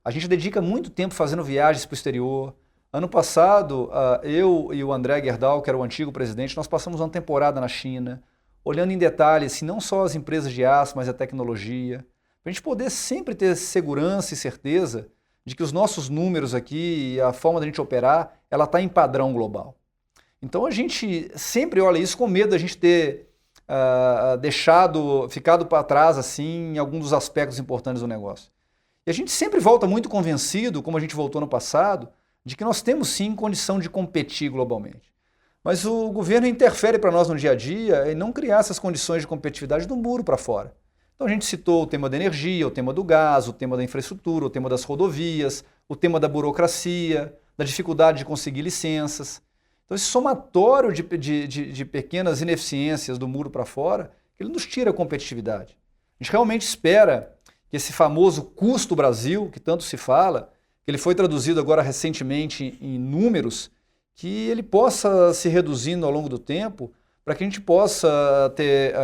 a gente dedica muito tempo fazendo viagens para o exterior. Ano passado, eu e o André Gerdau, que era o antigo presidente, nós passamos uma temporada na China, olhando em detalhes, assim, não só as empresas de aço, mas a tecnologia, para a gente poder sempre ter segurança e certeza de que os nossos números aqui e a forma da gente operar, ela está em padrão global. Então a gente sempre olha isso com medo da gente ter ficado para trás assim, em alguns dos aspectos importantes do negócio. E a gente sempre volta muito convencido, como a gente voltou no passado, de que nós temos sim condição de competir globalmente. Mas o governo interfere para nós no dia a dia em não criar essas condições de competitividade do muro para fora. Então a gente citou o tema da energia, o tema do gás, o tema da infraestrutura, o tema das rodovias, o tema da burocracia, da dificuldade de conseguir licenças. Então esse somatório de pequenas ineficiências do muro para fora, ele nos tira a competitividade. A gente realmente espera que esse famoso custo Brasil, que tanto se fala, que ele foi traduzido agora recentemente em números, que ele possa se reduzindo ao longo do tempo, para que a gente possa ter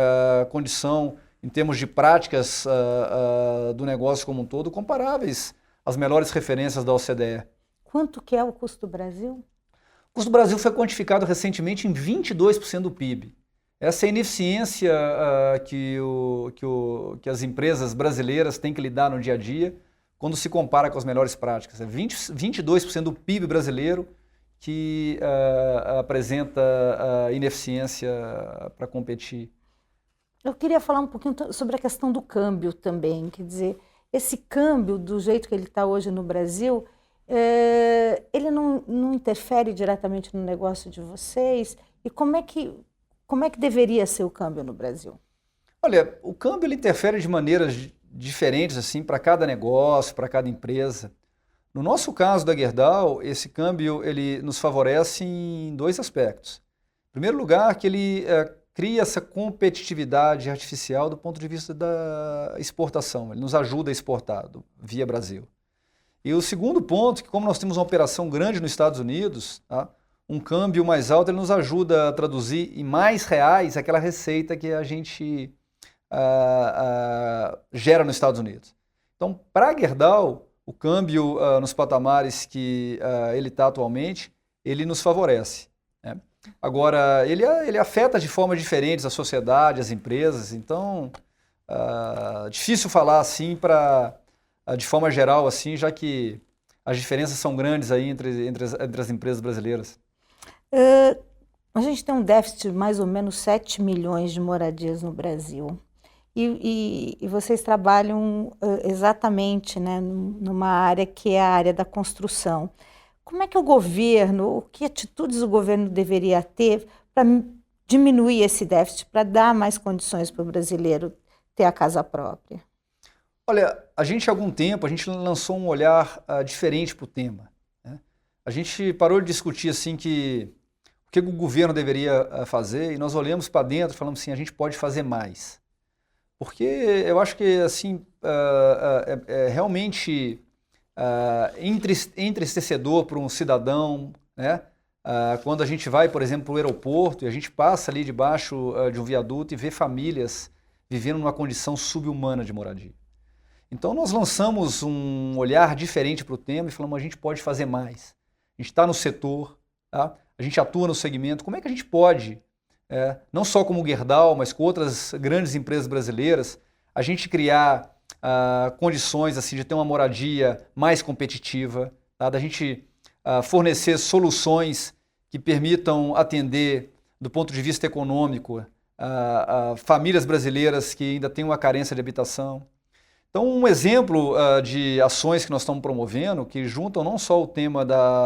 condição, em termos de práticas do negócio como um todo, comparáveis às melhores referências da OCDE. Quanto que é o custo do Brasil? O custo do Brasil foi quantificado recentemente em 22% do PIB. Essa é a ineficiência que as empresas brasileiras têm que lidar no dia a dia quando se compara com as melhores práticas. É 22% do PIB brasileiro que apresenta ineficiência para competir. Eu queria falar um pouquinho sobre a questão do câmbio também. Quer dizer, esse câmbio, do jeito que ele está hoje no Brasil, ele não interfere diretamente no negócio de vocês? E como é que deveria ser o câmbio no Brasil? Olha, o câmbio ele interfere de maneiras diferentes assim, para cada negócio, para cada empresa. No nosso caso da Gerdau, esse câmbio ele nos favorece em dois aspectos. Em primeiro lugar, que ele cria essa competitividade artificial do ponto de vista da exportação. Ele nos ajuda a exportar via Brasil. E o segundo ponto, que como nós temos uma operação grande nos Estados Unidos, tá, um câmbio mais alto ele nos ajuda a traduzir em mais reais aquela receita que a gente gera nos Estados Unidos. Então, para a Gerdau, o câmbio nos patamares que ele está atualmente, ele nos favorece. Né? Agora, ele afeta de formas diferentes a sociedade, as empresas, então difícil falar assim de forma geral, assim, já que as diferenças são grandes aí entre as empresas brasileiras. A gente tem um déficit de mais ou menos 7 milhões de moradias no Brasil. E vocês trabalham exatamente, né, numa área que é a área da construção. Como é que que atitudes o governo deveria ter para diminuir esse déficit, para dar mais condições para o brasileiro ter a casa própria? Olha, há algum tempo, a gente lançou um olhar diferente para o tema. Né? A gente parou de discutir assim o que o governo deveria fazer e nós olhamos para dentro e falamos assim, a gente pode fazer mais. Porque eu acho que assim, é realmente entristecedor para um cidadão, né? Quando a gente vai, por exemplo, para o aeroporto e a gente passa ali debaixo de um viaduto e vê famílias vivendo numa condição subhumana de moradia. Então nós lançamos um olhar diferente para o tema e falamos, a gente pode fazer mais. A gente está no setor, tá? A gente atua no segmento, como é que a gente pode, não só como Gerdau, mas com outras grandes empresas brasileiras, a gente criar condições assim, de ter uma moradia mais competitiva, tá? Da gente fornecer soluções que permitam atender, do ponto de vista econômico, famílias brasileiras que ainda têm uma carência de habitação. Então, um exemplo de ações que nós estamos promovendo, que juntam não só o tema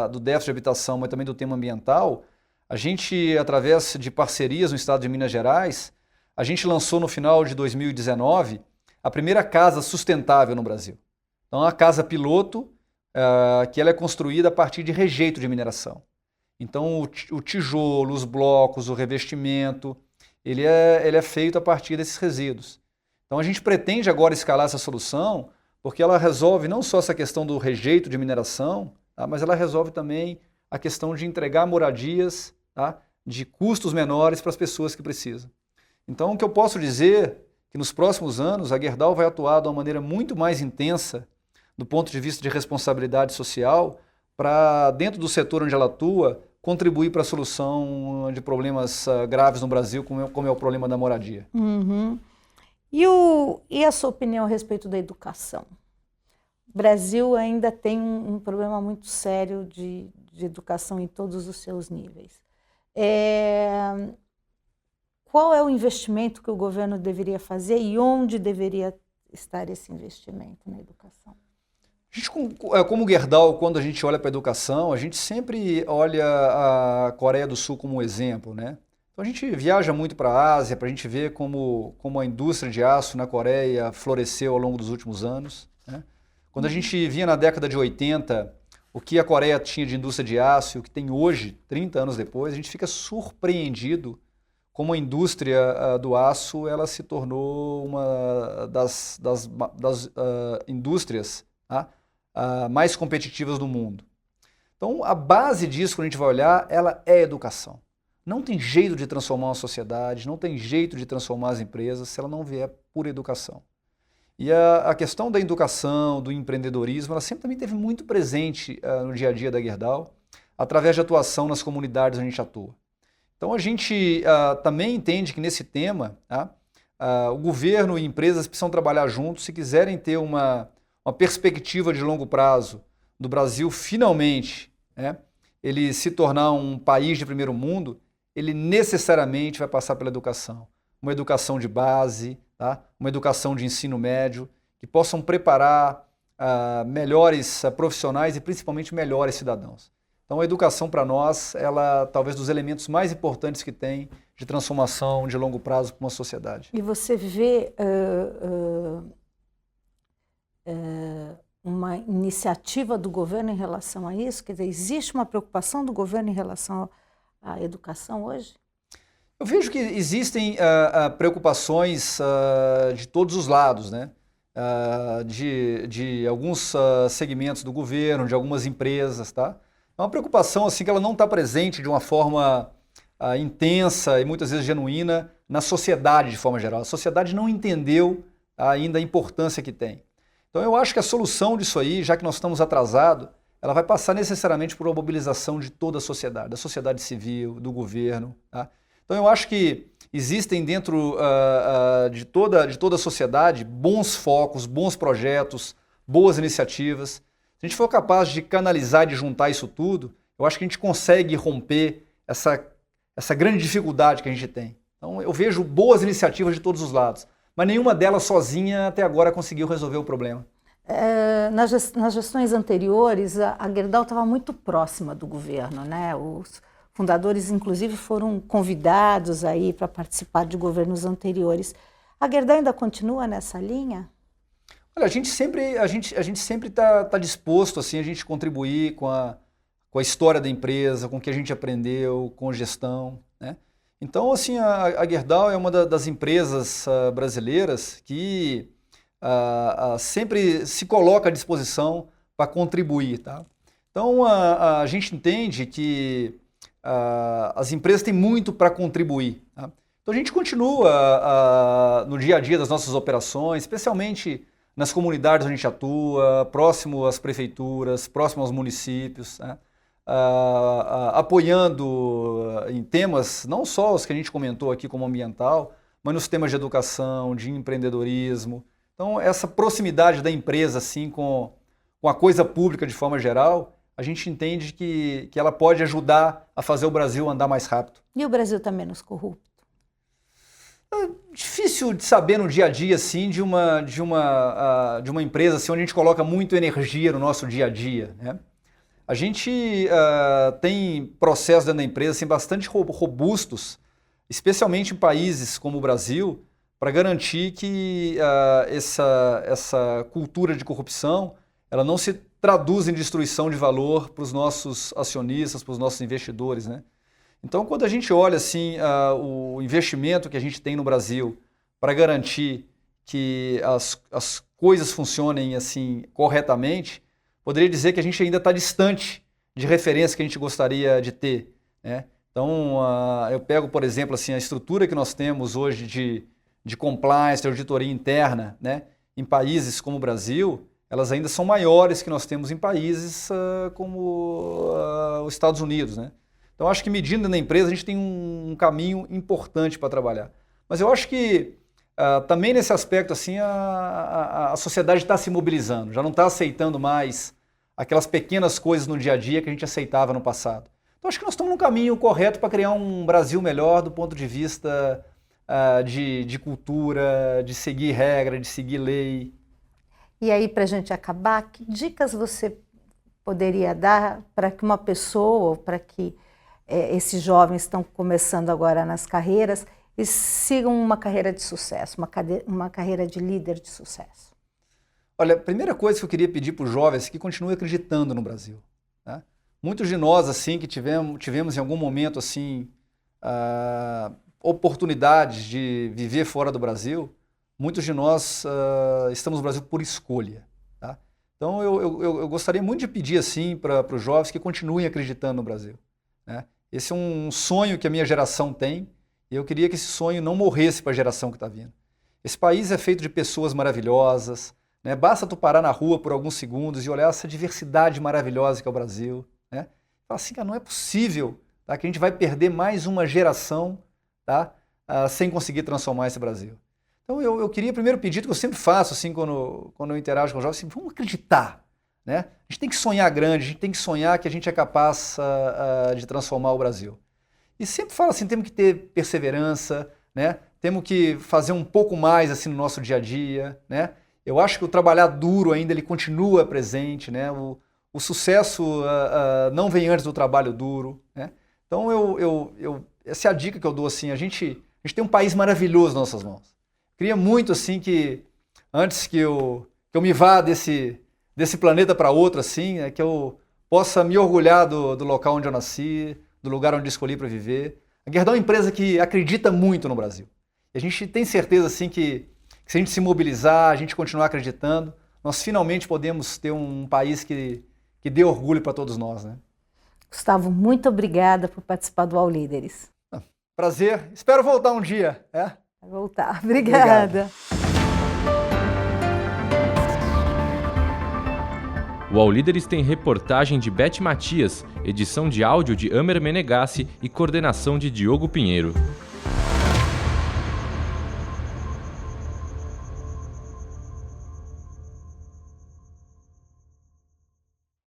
do déficit de habitação, mas também do tema ambiental, a gente, através de parcerias no estado de Minas Gerais, a gente lançou no final de 2019 a primeira casa sustentável no Brasil. Então, a casa piloto, que ela é construída a partir de rejeito de mineração. Então, o tijolo, os blocos, o revestimento, ele é feito a partir desses resíduos. Então, a gente pretende agora escalar essa solução, porque ela resolve não só essa questão do rejeito de mineração, tá, mas ela resolve também a questão de entregar moradias, tá, de custos menores para as pessoas que precisam. Então, o que eu posso dizer é que nos próximos anos a Gerdau vai atuar de uma maneira muito mais intensa do ponto de vista de responsabilidade social para, dentro do setor onde ela atua, contribuir para a solução de problemas graves no Brasil, como é o problema da moradia. Uhum. E a sua opinião a respeito da educação? O Brasil ainda tem um problema muito sério de educação em todos os seus níveis. Qual é o investimento que o governo deveria fazer e onde deveria estar esse investimento na educação? A gente, como Gerdau, quando a gente olha para a educação, a gente sempre olha a Coreia do Sul como um exemplo, né? Então a gente viaja muito para a Ásia para a gente ver como a indústria de aço na Coreia floresceu ao longo dos últimos anos, né? Quando a gente via na década de 80 o que a Coreia tinha de indústria de aço e o que tem hoje, 30 anos depois, a gente fica surpreendido como a indústria do aço ela se tornou uma das indústrias, tá, mais competitivas do mundo. Então, a base disso, quando a gente vai olhar, ela é educação. Não tem jeito de transformar uma sociedade, não tem jeito de transformar as empresas se ela não vier por educação. E a questão da educação, do empreendedorismo, ela sempre também esteve muito presente no dia a dia da Gerdau, através de atuação nas comunidades onde a gente atua. Então, a gente também entende que nesse tema, o governo e empresas precisam trabalhar juntos se quiserem ter uma perspectiva de longo prazo do Brasil finalmente, né, ele se tornar um país de primeiro mundo, ele necessariamente vai passar pela educação. Uma educação de base, tá, uma educação de ensino médio, que possam preparar melhores profissionais e principalmente melhores cidadãos. Então a educação para nós, ela talvez dos elementos mais importantes que tem de transformação de longo prazo para uma sociedade. E você vê uma iniciativa do governo em relação a isso? Quer dizer, existe uma preocupação do governo em relação à educação hoje? Eu vejo que existem preocupações de todos os lados, né? De alguns segmentos do governo, de algumas empresas, tá? É uma preocupação assim que ela não está presente de uma forma intensa e muitas vezes genuína na sociedade de forma geral. A sociedade não entendeu ainda a importância que tem. Então eu acho que a solução disso aí, já que nós estamos atrasados, ela vai passar necessariamente por uma mobilização de toda a sociedade, da sociedade civil, do governo, tá? Então eu acho que existem dentro de toda a sociedade bons focos, bons projetos, boas iniciativas. Se a gente for capaz de canalizar e de juntar isso tudo, eu acho que a gente consegue romper essa grande dificuldade que a gente tem. Então eu vejo boas iniciativas de todos os lados, mas nenhuma delas sozinha até agora conseguiu resolver o problema. Nas gestões anteriores, a Gerdau estava muito próxima do governo, né? Os fundadores, inclusive, foram convidados aí para participar de governos anteriores. A Gerdau ainda continua nessa linha? Olha, a gente sempre está disposto assim, a gente contribuir com a história da empresa, com o que a gente aprendeu, com gestão, né? Então, assim, a Gerdau é uma das empresas brasileiras que sempre se coloca à disposição para contribuir, tá? Então, a gente entende que as empresas têm muito para contribuir, tá? Então, a gente continua no dia a dia das nossas operações, especialmente nas comunidades onde a gente atua, próximo às prefeituras, próximo aos municípios, né? Apoiando em temas, não só os que a gente comentou aqui como ambiental, mas nos temas de educação, de empreendedorismo. Então, essa proximidade da empresa assim, com a coisa pública de forma geral, a gente entende que ela pode ajudar a fazer o Brasil andar mais rápido. E o Brasil está menos corrupto? Difícil de saber no dia a dia, assim, de uma empresa assim, onde a gente coloca muito energia no nosso dia a dia, né? A gente tem processos dentro da empresa assim, bastante robustos, especialmente em países como o Brasil, para garantir que essa cultura de corrupção ela não se traduz em destruição de valor para os nossos acionistas, para os nossos investidores, né? Então, quando a gente olha assim, o investimento que a gente tem no Brasil para garantir que as coisas funcionem assim corretamente, poderia dizer que a gente ainda está distante de referência que a gente gostaria de ter, né? Então, eu pego, por exemplo, assim, a estrutura que nós temos hoje de compliance, de auditoria interna, né? Em países como o Brasil, elas ainda são maiores que nós temos em países como os Estados Unidos, né? Então, acho que medindo na empresa, a gente tem um caminho importante para trabalhar. Mas eu acho que também nesse aspecto, assim, a sociedade está se mobilizando, já não está aceitando mais aquelas pequenas coisas no dia a dia que a gente aceitava no passado. Então, acho que nós estamos no caminho correto para criar um Brasil melhor do ponto de vista de cultura, de seguir regra, de seguir lei. E aí, para a gente acabar, que dicas você poderia dar para que uma pessoa, para que esses jovens estão começando agora nas carreiras e sigam uma carreira de sucesso, uma carreira de líder de sucesso? Olha, a primeira coisa que eu queria pedir para os jovens é que continuem acreditando no Brasil, né? Muitos de nós, assim, que tivemos em algum momento, assim, oportunidades de viver fora do Brasil, muitos de nós estamos no Brasil por escolha, tá? Então, eu gostaria muito de pedir, assim, para os jovens que continuem acreditando no Brasil, né? Esse é um sonho que a minha geração tem e eu queria que esse sonho não morresse para a geração que está vindo. Esse país é feito de pessoas maravilhosas, né? Basta tu parar na rua por alguns segundos e olhar essa diversidade maravilhosa que é o Brasil, né? Fala assim, cara, não é possível, tá, que a gente vai perder mais uma geração, tá, sem conseguir transformar esse Brasil. Então eu queria primeiro pedir, que eu sempre faço assim, quando eu interajo com os jovens, assim, vamos acreditar, né? A gente tem que sonhar grande, a gente tem que sonhar que a gente é capaz de transformar o Brasil. E sempre falo assim, temos que ter perseverança, né? Temos que fazer um pouco mais assim, no nosso dia a dia, né? Eu acho que o trabalhar duro ainda ele continua presente, né? O sucesso não vem antes do trabalho duro, né? Então essa é a dica que eu dou, assim, a gente tem um país maravilhoso nas nossas mãos. Queria muito assim que antes que eu me vá desse planeta para outro, assim, que eu possa me orgulhar do local onde eu nasci, do lugar onde escolhi para viver. A Gerdau é uma empresa que acredita muito no Brasil. E a gente tem certeza assim que se a gente se mobilizar, a gente continuar acreditando, nós finalmente podemos ter um país que dê orgulho para todos nós, né? Gustavo, muito obrigada por participar do All Líderes. Prazer. Espero voltar um dia. Vai voltar. Obrigada. O All Líderes tem reportagem de Beth Matias, edição de áudio de Amer Menegassi e coordenação de Diogo Pinheiro.